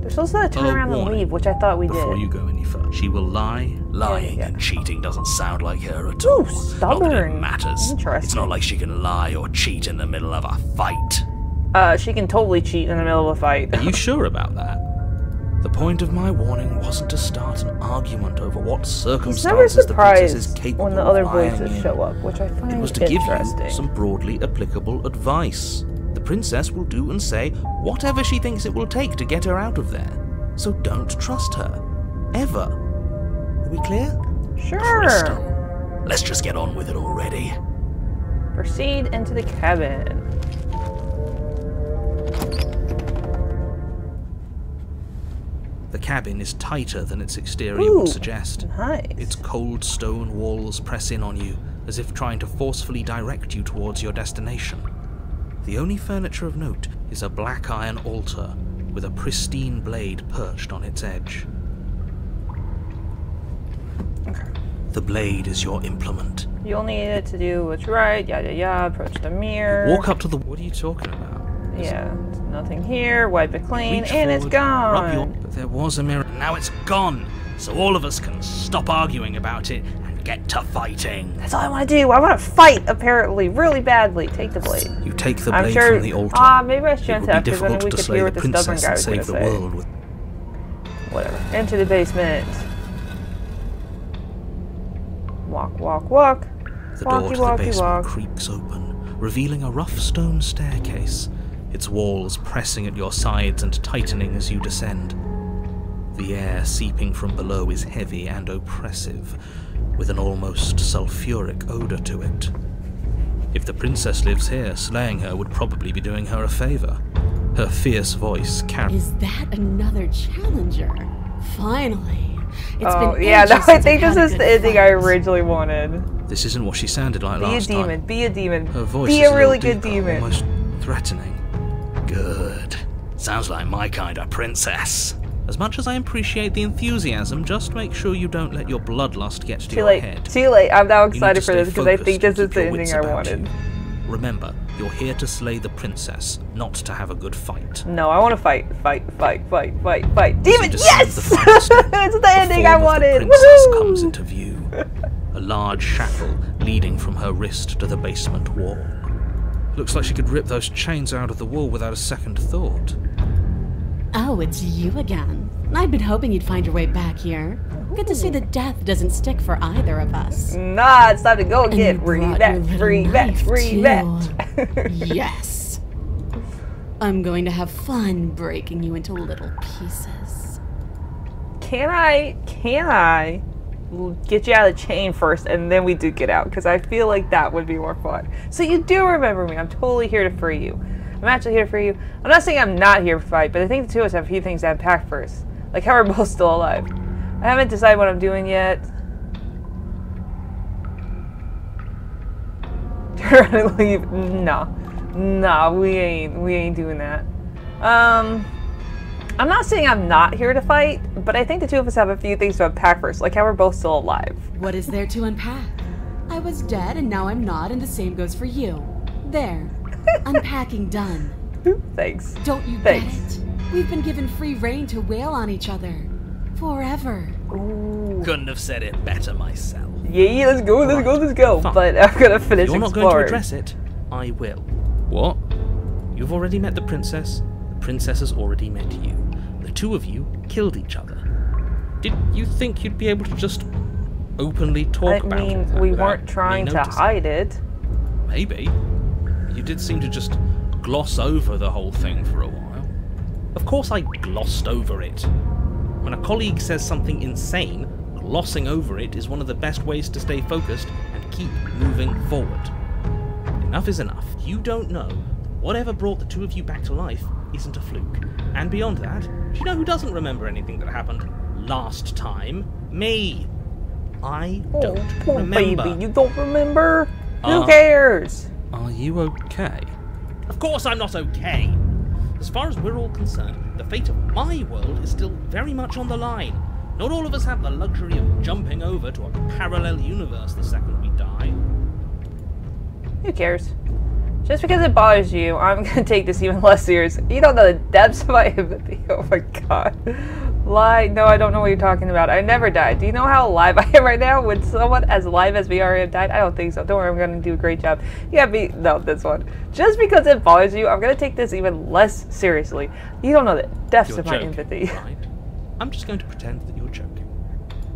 They're supposed to turn around and warning, leave, which I thought we Before did. you go any further, she will lie. Lying Yeah. and cheating doesn't sound like her at Ooh, all. Not that it stubborn. matters. Interesting. It's not like she can lie or cheat in the middle of a fight. She can totally cheat in the middle of a fight. Are you sure about that? The point of my warning wasn't to start an argument over what He's never circumstances the princess is surprised capable when the other of lying voices in. show up, which I find It was to give interesting. you some broadly applicable advice. The princess will do and say whatever she thinks it will take to get her out of there. So don't trust her. Ever. Are we clear? Sure. Crystal, let's just get on with it already. Proceed into the cabin. The cabin is tighter than its exterior Ooh, would suggest. Nice. Its cold stone walls press in on you, as if trying to forcefully direct you towards your destination. The only furniture of note is a black iron altar with a pristine blade perched on its edge. Okay. The blade is your implement. You'll need it to do what's right. Approach the mirror. Walk up to the... What are you talking about? Yeah, there's nothing here. Wipe it clean, Reach and it's forward, rub your... gone. But there was a mirror. Now it's gone, so all of us can stop arguing about it and get to fighting. That's all I want to do. I want to fight, apparently, really badly. Take the blade. You take the I'm blade sure, from the altar. maybe I shouldn't have, because then we to could slay hear the what the stubborn princess guy and was going save to the say. world with... Whatever. Enter the basement. Walk, walk, walk. The door to the basement creaks open, revealing a rough stone staircase, its walls pressing at your sides and tightening as you descend. The air seeping from below is heavy and oppressive, with an almost sulfuric odor to it. If the princess lives here, slaying her would probably be doing her a favor. Her fierce voice carries... Is that another challenger? Finally. Yeah, no, I think this is the ending I originally wanted. This isn't what she sounded like last time. Be a demon. Her voice be is a really good deeper, demon. Almost threatening. Good. Sounds like my kind of princess. As much as I appreciate the enthusiasm, just make sure you don't let your bloodlust get to Too your late. head. Too late. I'm now You need excited to for stay this because I think this focused is and the keep your ending wits I about wanted. you. Remember, you're here to slay the princess, not to have a good fight. No, I want to fight. Demon, As you yes! descend the final step, It's the ending I form of wanted. The princess Woohoo! comes into view. A large shackle leading from her wrist to the basement wall. Looks like she could rip those chains out of the wall without a second thought. Oh, it's you again. I'd been hoping you'd find your way back here. Good to see that death doesn't stick for either of us. Nah, it's time to go again. And you brought your little knife, Rematch. Yes. I'm going to have fun breaking you into little pieces. Can I get you out of the chain first and then we do get out? Because I feel like that would be more fun. So you do remember me. I'm totally here to free you. I'm actually here to free you. I'm not saying I'm not here to fight, but I think the two of us have a few things to unpack first. Like how we're both still alive. I haven't decided what I'm doing yet. Turn around and leave. Nah, we ain't doing that. I'm not saying I'm not here to fight, but I think the two of us have a few things to unpack first, like how we're both still alive. What is there to unpack? I was dead and now I'm not, and the same goes for you. There. Unpacking done. Thanks. Don't you get it? We've been given free rein to wail on each other. Forever. Ooh. Couldn't have said it better myself. Yeah, let's go. Fine. But I'm gonna finish You're not exploring. going to address it. I will. What? You've already met the princess. The princess has already met you. The two of you killed each other. Did you think you'd be able to just openly talk about it? I mean, we weren't trying to hide it. Maybe. You did seem to just gloss over the whole thing for a while. Of course I glossed over it. When a colleague says something insane, glossing over it is one of the best ways to stay focused and keep moving forward. Enough is enough. You don't know. Whatever brought the two of you back to life isn't a fluke. And beyond that, do you know who doesn't remember anything that happened last time? Me. I don't remember. Baby, you don't remember? Who cares? Are you okay? Of course I'm not okay. As far as we're all concerned, the fate of my world is still very much on the line. Not all of us have the luxury of jumping over to a parallel universe the second we die. Who cares? Just because it bothers you, I'm gonna take this even less serious. You don't know the depths of my empathy. Oh my god. Lie? No, I don't know what you're talking about. I never died. Do you know how alive I am right now? Would someone as alive as me already have died? I don't think so. Don't worry, I'm gonna do a great job. Yeah, no, this one. Just because it bothers you, I'm gonna take this even less seriously. You don't know the depths of my empathy. Right? I'm just going to pretend that you're joking.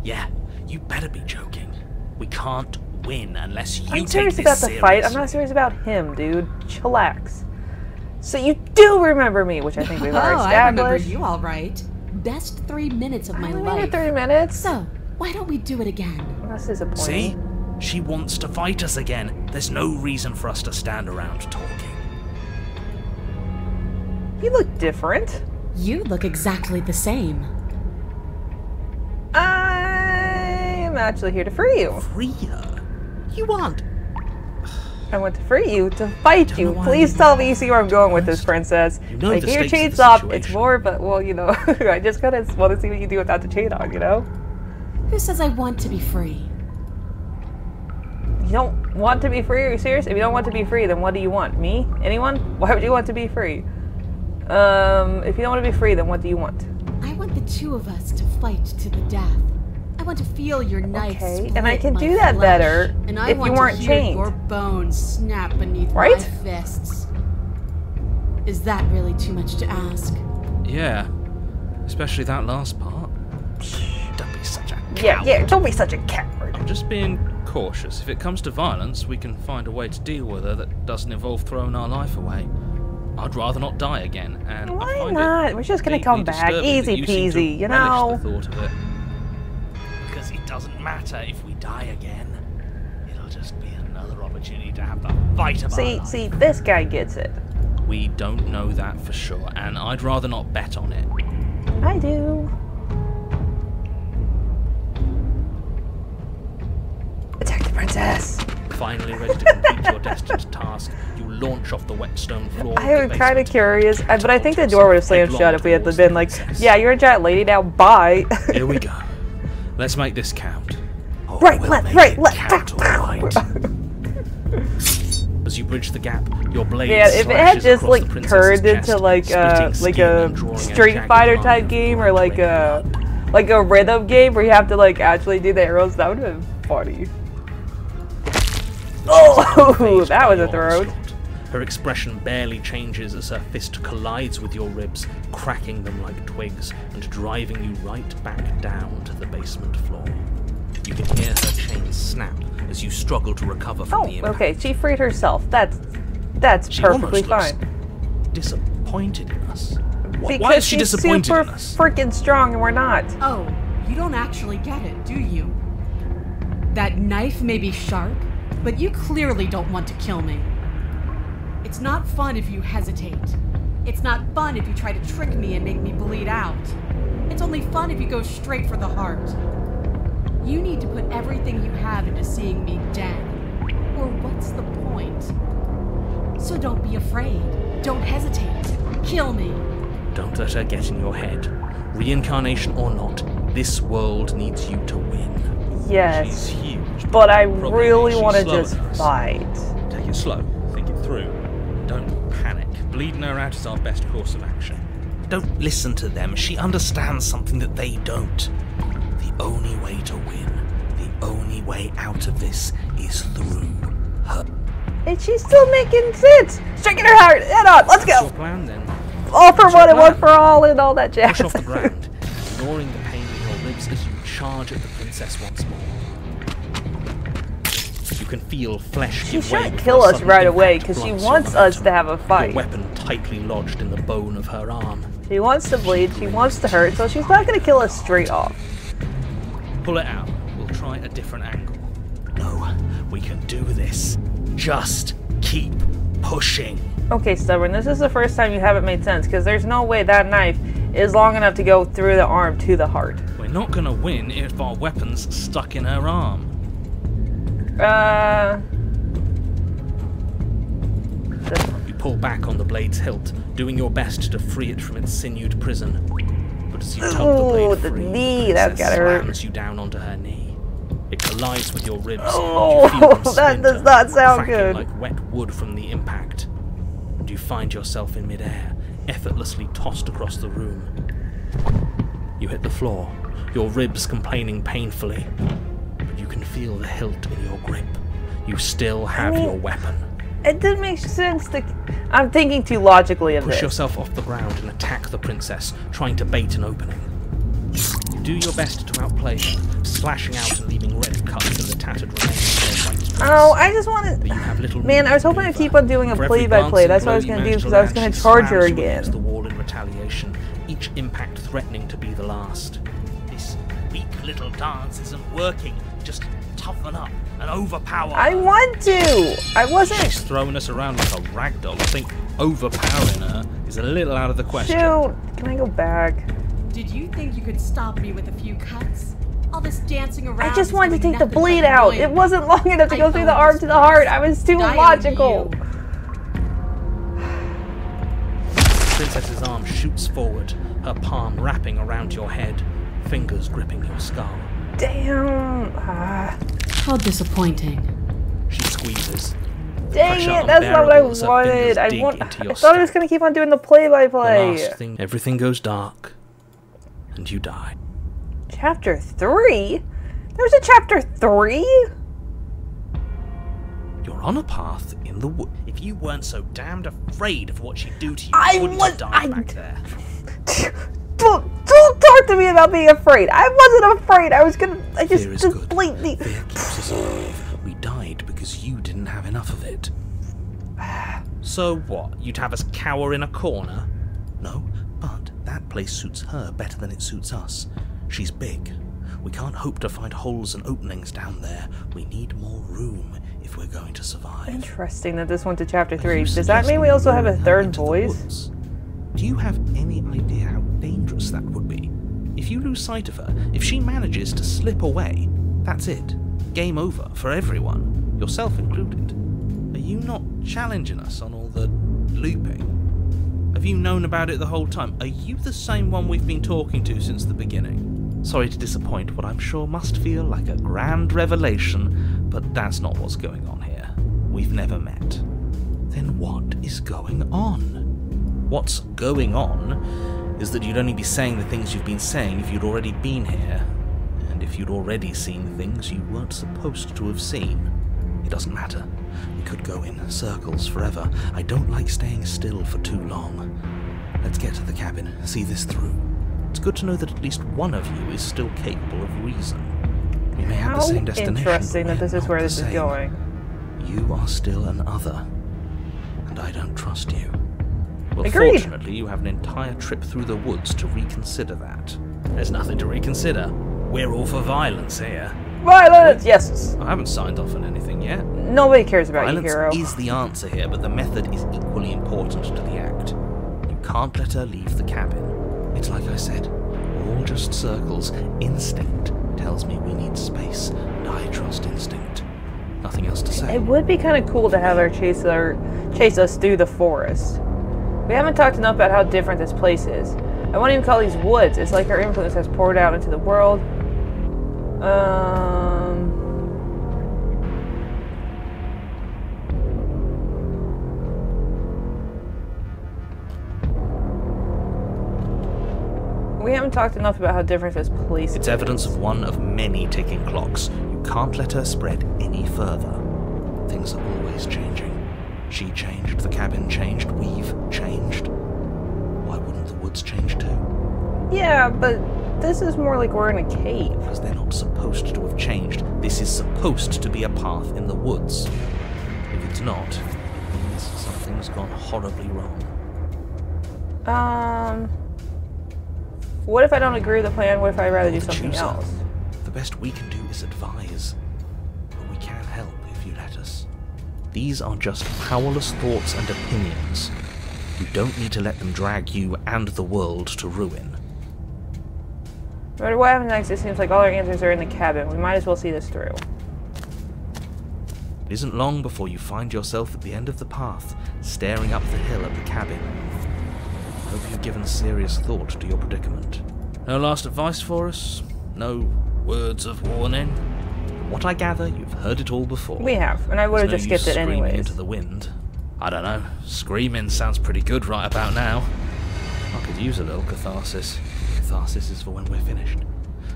Yeah, you better be joking. We can't win unless you I'm take serious this about the seriously. fight. I'm not serious about him, dude. Chillax. So you do remember me, which I think we've already established. I remember you all right. Best 3 minutes of my life. 3 minutes. So, why don't we do it again? That's disappointing. See? She wants to fight us again. There's no reason for us to stand around talking. You look different. You look exactly the same. I'm actually here to free you. Free her? You aren't. I want to free you, to fight you. Please tell me you see where I'm going with this, princess. You know like, the your stakes of chain's the up. situation. It's more, but, well, you know, I just kind of want to see what you do without the chain on, you know? Who says I want to be free? You don't want to be free? Are you serious? If you don't want to be free, then what do you want? Me? Anyone? Why would you want to be free? If you don't want to be free, then what do you want? I want the two of us to fight to the death. I want to feel your knife split and I can my do that flesh, better and I if want you weren't to hear chained. your bones snap beneath my Right? fists. Is that really too much to ask? Yeah, especially that last part. Don't be such a coward. Yeah, don't be such a coward. I'm just being cautious. If it comes to violence, we can find a way to deal with her that doesn't involve throwing our life away. I'd rather not die again, and I Why find not? We're just gonna come back, easy peasy, you know. The thought of it. Because it doesn't matter if we die again. It'll just be another opportunity to have the fight of our life. See, this guy gets it. We don't know that for sure, and I'd rather not bet on it. I do. Attack the princess. Finally ready to complete your destined task, you launch off the wet stone floor. I was kind of curious, but I think the door would have slammed shut if we had been like, yeah, you're a giant lady now, bye. Here we go. Let's make this count. Oh, Right, we'll left, make right, it left. count, all right. As you bridge the gap, your blade Yeah, if it had slashes just across like the princess's turned chest, into like splitting skin a and drawing a Street jagged Fighter line type of game or bright like red a rhythm game where you have to like actually do the arrows, that would have been funny. Oh, that was a throat. Her expression barely changes as her fist collides with your ribs, cracking them like twigs and driving you right back down to the basement floor. You can hear her chains snap as you struggle to recover from the impact. Okay, she freed herself. That's She perfectly almost looks fine. disappointed in us. Because Why is she she's disappointed super in us? freaking strong and we're not. Oh, you don't actually get it, do you? That knife may be sharp, but you clearly don't want to kill me. It's not fun if you hesitate. It's not fun if you try to trick me and make me bleed out. It's only fun if you go straight for the heart. You need to put everything you have into seeing me dead. Or what's the point? So don't be afraid. Don't hesitate. Kill me. Don't let her get in your head. Reincarnation or not, this world needs you to win. Yes, She's huge, but I probably really she's want to slower just than us. fight. Take it slow, think it through. Don't panic. Bleeding her out is our best course of action. Don't listen to them. She understands something that they don't. The only way to win, the only way out of this is through her. And she's still making sense. Striking her heart. Head on, let's What's your go. plan then? All for What's one your and one plan? for all and all that jazz. Push off the ground, ignoring the pain in your ribs as you charge at the princess once more. You can feel flesh She give way shouldn't before kill us sudden right away impact because she blunts wants your us to momentum. have a fight. Your weapon tightly lodged in the bone of her arm. She wants to bleed, she wants to hurt, so she's not going to kill us straight off. Pull it out. We'll try a different angle. No, we can do this. Just keep pushing. Okay, Stubborn, this is the first time you haven't made sense because there's no way that knife is long enough to go through the arm to the heart. We're not gonna win if our weapon's stuck in her arm. You pull back on the blade's hilt, doing your best to free it from its sinewed prison. But as you tug the Ooh, blade the free, knee, the that's princess gotta hurt. slams you down onto her knee. It collides with your ribs. Oh, and you feel them that does splinter, not sound cracking good. like wet wood from the impact. And you find yourself in midair, effortlessly tossed across the room. You hit the floor, your ribs complaining painfully. But you can feel the hilt in your grip. You still have your weapon. It didn't make sense to... I'm thinking too logically of Push this. yourself off the ground and attack the princess, trying to bait an opening. You do your best to outplay her, slashing out and leaving red cuts in the tattered remains of her white dress. Oh, I just wanted... But you have little Man, I was hoping to maneuver. keep on doing a For every play-by-play. glancing That's what I was blow going to you do, manage because I was land, going she to charge her slams you against again. the wall in retaliation, each impact threatening to be the last. This weak little dance isn't working. Just toughen up and overpower her. I want to! I wasn't... She's throwing us around like a ragdoll. I think overpowering her is a little out of the question. Shoot! Can I go back? Did you think you could stop me with a few cuts? All this dancing around. I just is wanted to doing take the nothing but bleed out. annoying It me. wasn't long enough to I go through the followed arm this to the heart. I was too Die on logical. you. The princess's arm shoots forward, her palm wrapping around your head, fingers gripping your skull. Damn. How disappointing. She squeezes. Dang pressure it, that's not what I unbearable as her wanted. fingers I dig want. into I your thought I was scalp. gonna keep on doing the The play-by-play. last thing, everything goes dark, and you die. Chapter 3? There's a chapter 3? You're on a path in the wood. If you weren't so damned afraid of what she'd do to you, you wouldn't have died back there. Don't talk to me about being afraid. I wasn't afraid. I just blatantly. Fear keeps us alive. We died because you didn't have enough of it. So what? You'd have us cower in a corner? No, but that place suits her better than it suits us. She's big. We can't hope to find holes and openings down there. We need more room if we're going to survive. Interesting that this went to chapter 3. Does that mean we also have a third voice? Do you have any idea how dangerous that would be? If you lose sight of her, if she manages to slip away, that's it. Game over for everyone, yourself included. Are you not challenging us on all the looping? Have you known about it the whole time? Are you the same one we've been talking to since the beginning? Sorry to disappoint what I'm sure must feel like a grand revelation, but that's not what's going on here. We've never met. Then what is going on? What's going on is that you'd only be saying the things you've been saying if you'd already been here, and if you'd already seen things you weren't supposed to have seen. It doesn't matter. We could go in circles forever. I don't like staying still for too long. Let's get to the cabin, see this through. It's good to know that at least one of you is still capable of reason. We may have the same destination. Interesting that this is where this is going. You are still an other, and I don't trust you. Well, Agreed. Fortunately, you have an entire trip through the woods to reconsider that. There's nothing to reconsider. We're all for violence here. Violence! Yes. I haven't signed off on anything yet. Nobody cares about you, hero. Violence is the answer here, but the method is equally important to the act. You can't let her leave the cabin. It's like I said, all just circles. Instinct tells me we need space, and I trust instinct. Nothing else to say. It would be kind of cool to have her chase us through the forest. We haven't talked enough about how different this place is. I won't even call these woods. It's like her influence has poured out into the world. We haven't talked enough about how different this place is. It's evidence of one of many ticking clocks. You can't let her spread any further. Things are always changing. She changed, the cabin changed, we've changed. Why wouldn't the woods change too? Yeah, but this is more like we're in a cave. Because they're not supposed to have changed. This is supposed to be a path in the woods. If it's not, it means something's gone horribly wrong. What if I don't agree with the plan? What if I'd rather do something else? The best we can do is advise. But we can help if you let us. These are just powerless thoughts and opinions. You don't need to let them drag you and the world to ruin. No matter what happens next, it seems like all our answers are in the cabin. We might as well see this through. It isn't long before you find yourself at the end of the path, staring up the hill at the cabin. I hope you've given serious thought to your predicament. No last advice for us? No words of warning? From what I gather, you've heard it all before. We have, and I would have just skipped it anyways. Into the wind. I don't know. Screaming sounds pretty good right about now. I could use a little catharsis. Catharsis is for when we're finished.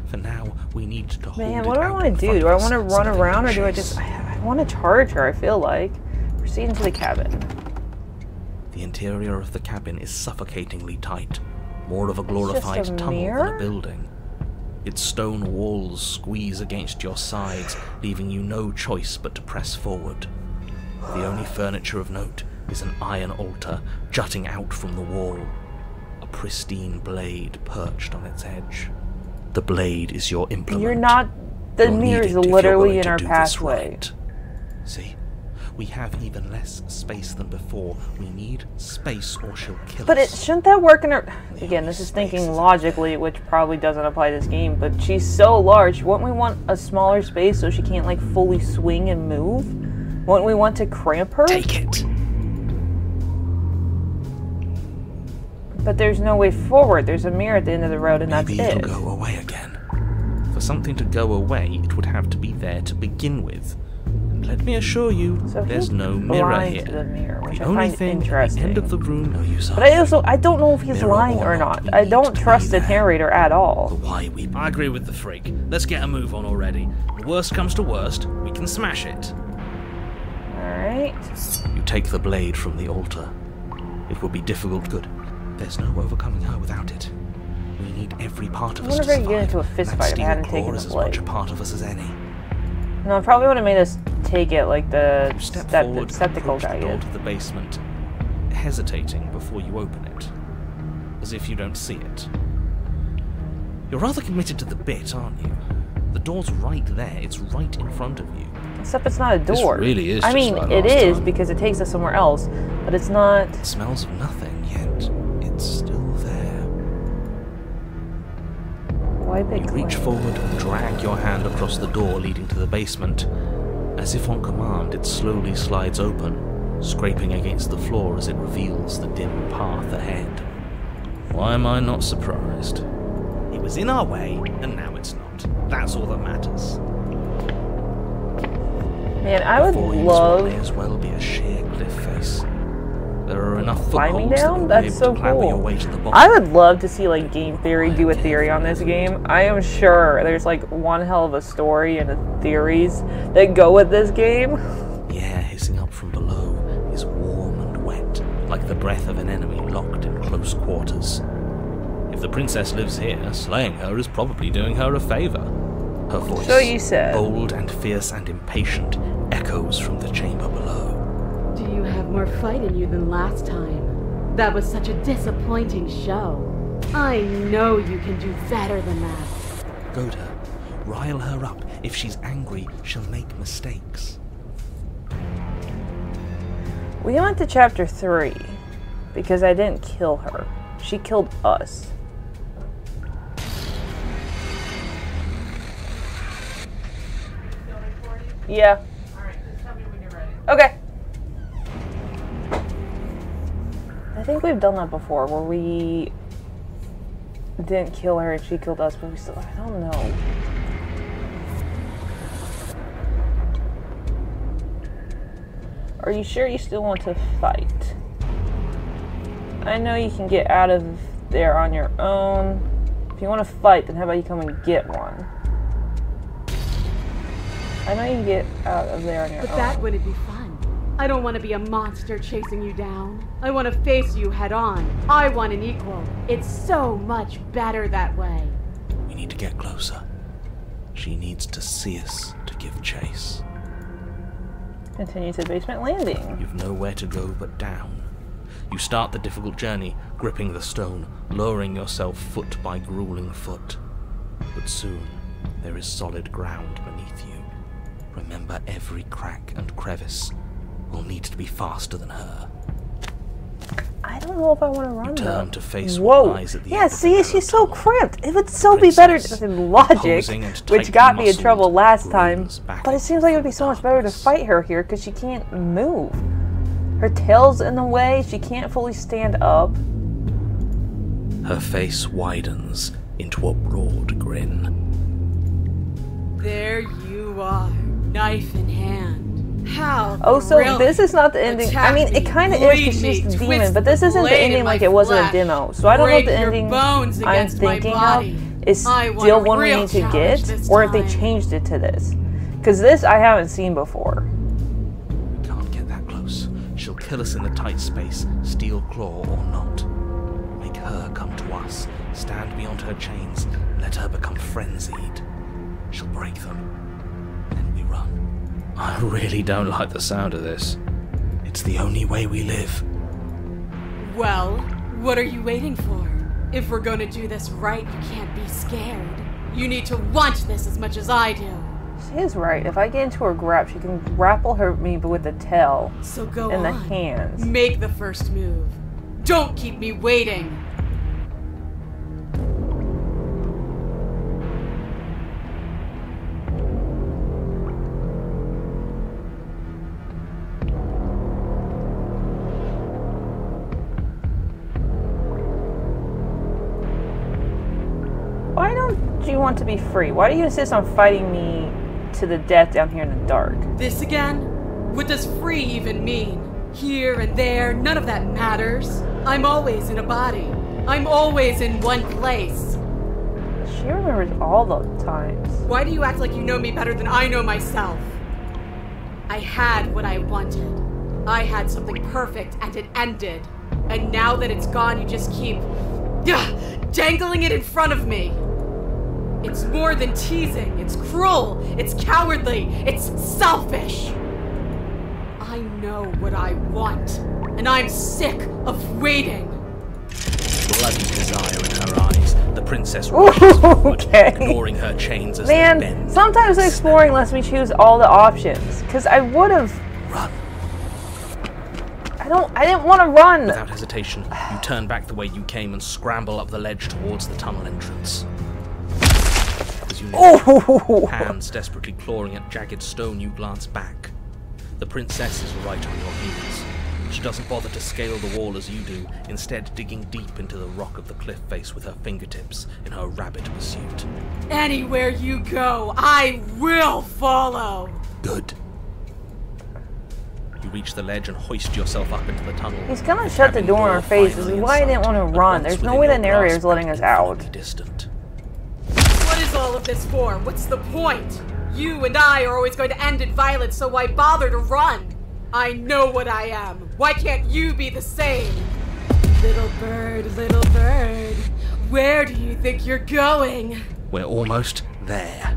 For now, we need to hold it. Man, what do I want to do? Do I want to run around, or do I just... I want to charge her, I feel like. Proceed into the cabin. The interior of the cabin is suffocatingly tight. More of a glorified tunnel than a building. Its stone walls squeeze against your sides, leaving you no choice but to press forward. The only furniture of note is an iron altar jutting out from the wall. A pristine blade perched on its edge. The blade is your implement. You're not... The mirror is literally in our pathway. Right. See? We have even less space than before. We need space or she'll kill us. But shouldn't that work in her... Again, this is thinking logically, which probably doesn't apply to this game, but she's so large. Wouldn't we want a smaller space so she can't, like, fully swing and move? Wouldn't we want to cramp her? Take it! But there's no way forward. There's a mirror at the end of the road, and Maybe that's it. It'll go away again. For something to go away, it would have to be there to begin with. let me assure you, So there's no mirror here. To the mirror, which The I only find thing interesting. at the end of the room, But I don't know if he's lying or not. I don't trust the narrator at all. Why I agree with the freak. Let's get a move on already. The worst comes to worst, we can smash it. Alright. You take the blade from the altar. It will be difficult. Good. There's no overcoming her without it. We need every part of us to survive. I wonder if I could get into a fist fight if I hadn't taken the blade. Is as much a part of us as any. No, I probably would have made us take it like the You step forward, skeptical guy the door did. to the basement, hesitating before you open it, as if you don't see it. You're rather committed to the bit, aren't you? The door's right there. It's right in front of you. Except it's not a door. This really is. I mean, just like it last is time. because it takes us somewhere else, but it's not. It smells of nothing, yet it's still there. Wipe it You reach clean. forward and drag your hand across the door leading to the basement. As if on command, it slowly slides open, scraping against the floor as it reveals the dim path ahead. Why am I not surprised? It was in our way, and now it's not. That's all that matters. Man, I would Before you love may as well be a sheer cliff face. There are enough climbing footholds down. that you'll be That's able so to clamber your cool. way to the bottom. I would love to see like game theory do a theory on this game. I am sure there's like one hell of a story and the theories that go with this game. The air hissing up from below is warm and wet, like the breath of an enemy locked in close quarters. If the princess lives here, slaying her is probably doing her a favor. Her voice, So you said. bold and fierce and impatient, echoes from the chamber below. Do you have more fight in you than last time? That was such a disappointing show. I know you can do better than that. Goad her, rile her up. If she's angry, she'll make mistakes. We went to chapter 3 because I didn't kill her. She killed us. Yeah. Alright, just tell me when you're ready. Okay. I think we've done that before where we didn't kill her and she killed us, but we still, I don't know. Are you sure you still want to fight? I know you can get out of there on your own. If you want to fight, then how about you come and get one? I know you can get out of there on your own. But that wouldn't be fun. I don't want to be a monster chasing you down. I want to face you head on. I want an equal. It's so much better that way. We need to get closer. She needs to see us to give chase. Continue to the basement landing. You've nowhere to go but down. You start the difficult journey, gripping the stone, lowering yourself foot by grueling foot. But soon, there is solid ground beneath you. Remember, every crack and crevice will need to be faster than her. I don't know if I want to run You turn to face Whoa. what lies at the Yeah, end of the see, narrow she's so tunnel. cramped. It would so be better Princess, than logic, posing and which tightly got me in muscled, trouble last time. brings back But it seems like it would be so much better to darkness. fight her here because she can't move. Her tail's in the way. She can't fully stand up. Her face widens into a broad grin. There you are, knife in hand. How Oh, so thrilling. this is not the ending. I mean, it kind of is because she's the demon, but this isn't the ending like it was in the demo. So I don't know if the ending I'm thinking of is still one we need to get, or if they changed it to this. Because this I haven't seen before. We can't get that close. She'll kill us in the tight space, steel claw or not. Make her come to us, stand beyond her chains, let her become frenzied. She'll break them. Then we run. I really don't like the sound of this. It's the only way we live. Well, what are you waiting for? If we're going to do this right, you can't be scared. You need to want this as much as I do. She is right. If I get into her grab, she can grapple me with the tail So go and the on. hands. Make the first move. Don't keep me waiting. Why don't you want to be free? Why do you insist on fighting me to the death down here in the dark. This again? What does free even mean? Here and there, none of that matters. I'm always in a body. I'm always in one place. She remembers all the times. Why do you act like you know me better than I know myself? I had what I wanted. I had something perfect and it ended. And now that it's gone, you just keep dangling it in front of me. It's more than teasing. It's cruel. It's cowardly. It's selfish. I know what I want, and I'm sick of waiting. Bloody desire in her eyes, the princess rushes forward, ignoring her chains as they bend. Man, sometimes exploring lets me choose all the options, because I would have... Run. I didn't want to run! Without hesitation, you turn back the way you came and scramble up the ledge towards the tunnel entrance. As you near, hands desperately clawing at jagged stone, you glance back. The princess is right on your heels. She doesn't bother to scale the wall as you do, instead digging deep into the rock of the cliff face with her fingertips in her rabid pursuit. Anywhere you go, I will follow! Good. You reach the ledge and hoist yourself up into the tunnel. He's gonna shut the door in our face. This is why I didn't want to run. There's no way the narrator's letting us out. Distant. What is all of this for? What's the point? You and I are always going to end in violence, so why bother to run? I know what I am. Why can't you be the same? Little bird, where do you think you're going? We're almost there.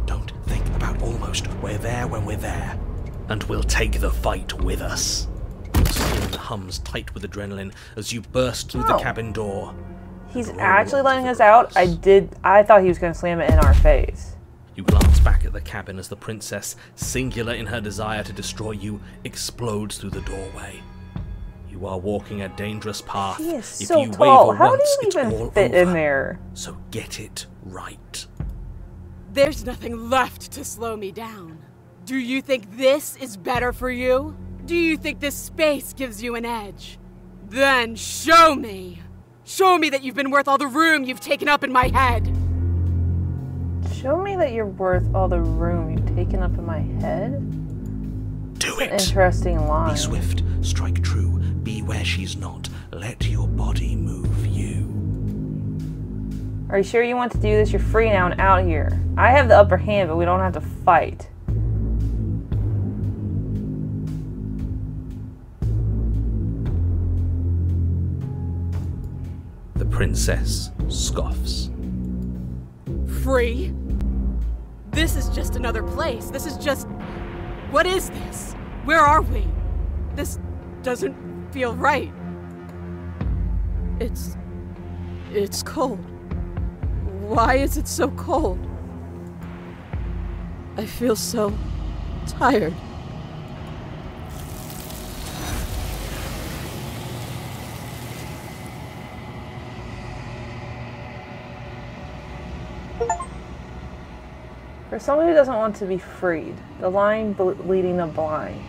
Don't think about almost. We're there when we're there. And we'll take the fight with us. Your skin hums tight with adrenaline as you burst through the cabin door. He's actually letting us out? I thought he was going to slam it in our face. You glance back at the cabin as the princess, singular in her desire to destroy you, explodes through the doorway. You are walking a dangerous path. He is If so you tall. waver How once, do you it's even all fit over. in there? So get it right. There's nothing left to slow me down. Do you think this is better for you? Do you think this space gives you an edge? Then show me! Show me that you've been worth all the room you've taken up in my head! Show me that you're worth all the room you've taken up in my head? Do That's it! an interesting line. Be swift, strike true, be where she's not. Let your body move you. Are you sure you want to do this? You're free now and out here. I have the upper hand, but we don't have to fight. The princess scoffs. Free? This is just another place. This is just... What is this? Where are we? This doesn't feel right. It's cold. Why is it so cold? I feel so tired. For someone who doesn't want to be freed, the line leading the blind.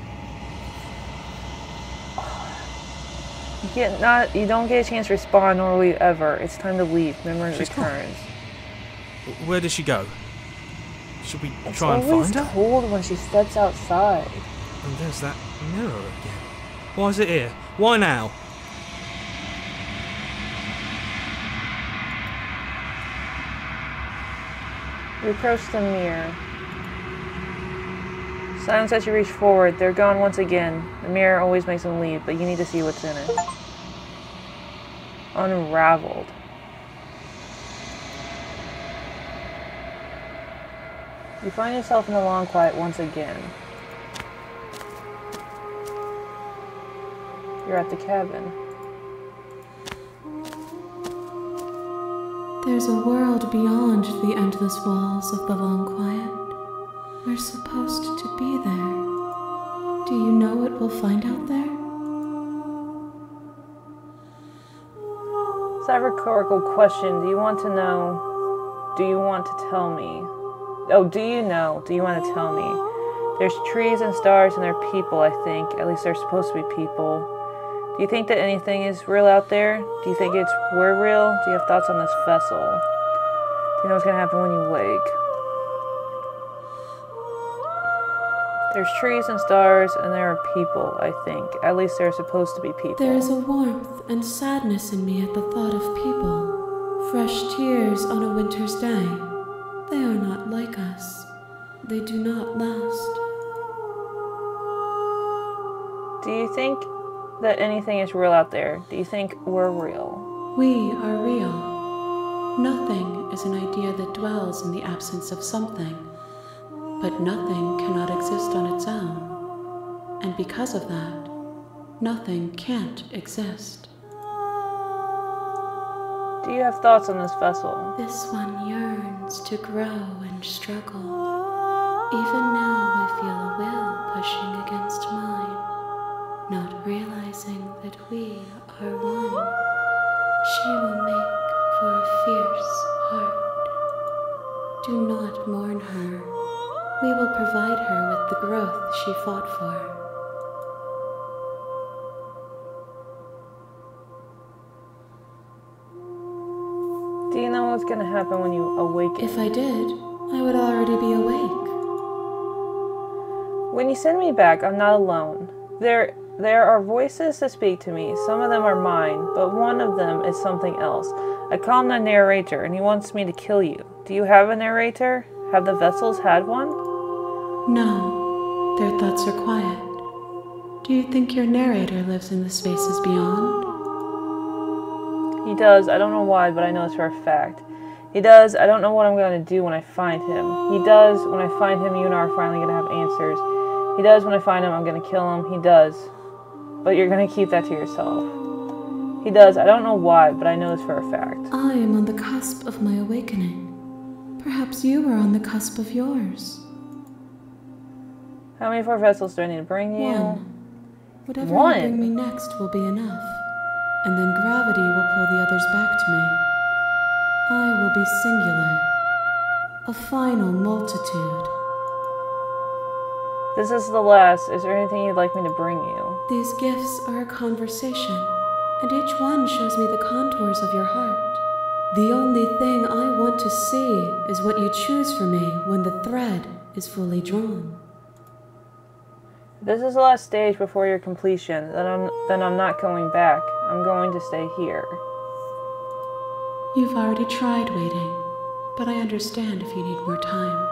You don't get a chance to respond, nor will you ever. It's time to leave. Memory returns. Where did she go? Should we It's try and always find her? cold when she steps outside. And there's that mirror again. Why is it here? Why now? You approach the mirror. Silence as you reach forward. They're gone once again. The mirror always makes them leave, but you need to see what's in it. Unraveled. You find yourself in the long quiet once again. You're at the cabin. There's a world beyond the endless walls of the long quiet. We're supposed to be there. Do you know what we'll find out there? It's a rhetorical question. Do you want to know? Do you want to tell me? Oh, do you know? Do you want to tell me? There's trees and stars and they're people, I think. At least they're supposed to be people. Do you think that anything is real out there? Do you think we're real? Do you have thoughts on this vessel? Do you know what's going to happen when you wake? There's trees and stars, and there are people, I think. At least they're supposed to be people. There is a warmth and sadness in me at the thought of people. Fresh tears on a winter's day. They are not like us. They do not last. Do you think that anything is real out there? Do you think we're real? We are real. Nothing is an idea that dwells in the absence of something, but nothing cannot exist on its own. And because of that, nothing can't exist. Do you have thoughts on this vessel? This one yearns to grow and struggle. Even now I feel a will pushing against mine, not realizing that we are one. She will make for a fierce heart. Do not mourn her. We will provide her with the growth she fought for. Do you know what's going to happen when you awaken? If I did, I would already be awake. When you send me back, I'm not alone. There are voices that speak to me. Some of them are mine, but one of them is something else. I call him the narrator, and he wants me to kill you. Do you have a narrator? Have the vessels had one? No, their thoughts are quiet. Do you think your narrator lives in the spaces beyond? He does. I don't know why, but I know it's for a fact. He does. I don't know what I'm going to do when I find him. He does. When I find him, you and I are finally going to have answers. He does. When I find him, I'm going to kill him. He does. But you're going to keep that to yourself. He does. I don't know why, but I know this for a fact. I am on the cusp of my awakening. Perhaps you are on the cusp of yours. How many more vessels do I need to bring you? One. Whatever One? you bring me next will be enough. And then gravity will pull the others back to me. I will be singular. A final multitude. This is the last. Is there anything you'd like me to bring you? These gifts are a conversation, and each one shows me the contours of your heart. The only thing I want to see is what you choose for me when the thread is fully drawn. This is the last stage before your completion. Then I'm not going back. I'm going to stay here. You've already tried waiting, but I understand if you need more time.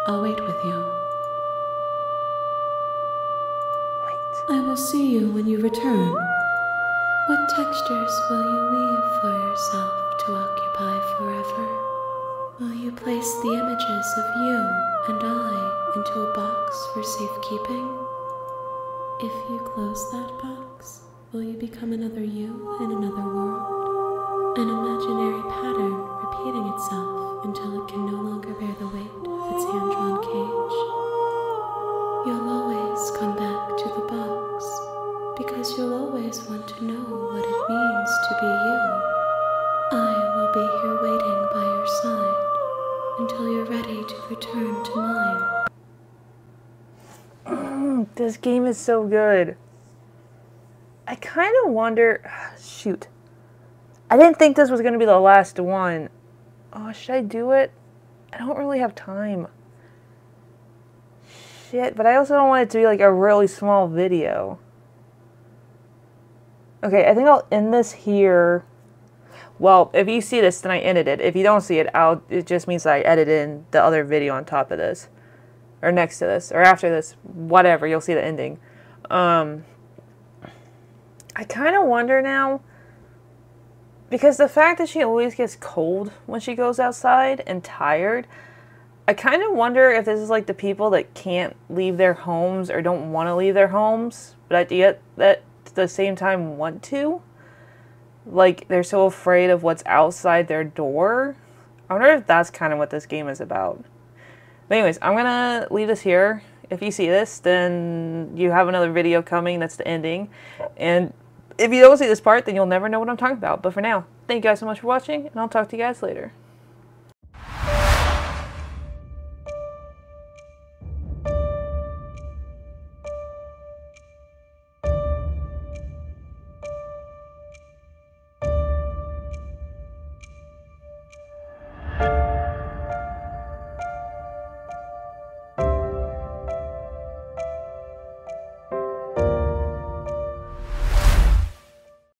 I'll wait with you. Wait. I will see you when you return. What textures will you weave for yourself to occupy forever? Will you place the images of you and I into a box for safekeeping? If you close that box, will you become another you in another world? An imaginary pattern repeating itself until it can no longer bear the weight of its hand-drawn cage. You'll always come back to the box, because you'll always want to know what it means to be you. I will be here waiting by your side until you're ready to return to mine. This game is so good. I kind of wonder... Shoot. I didn't think this was going to be the last one. Oh, should I do it? I don't really have time. Shit, but I also don't want it to be like a really small video. Okay, I think I'll end this here. Well, if you see this, then I ended it. If you don't see it, it just means that I edited in the other video on top of this. Or next to this. Or after this. Whatever. You'll see the ending. I kind of wonder now. Because the fact that she always gets cold when she goes outside and tired. I kind of wonder if this is like the people that can't leave their homes or don't want to leave their homes. But yet at the same time want to. Like they're so afraid of what's outside their door. I wonder if that's kind of what this game is about. But anyways, I'm going to leave this here. If you see this, then you have another video coming. That's the ending. And if you don't see this part, then you'll never know what I'm talking about. But for now, thank you guys so much for watching, and I'll talk to you guys later.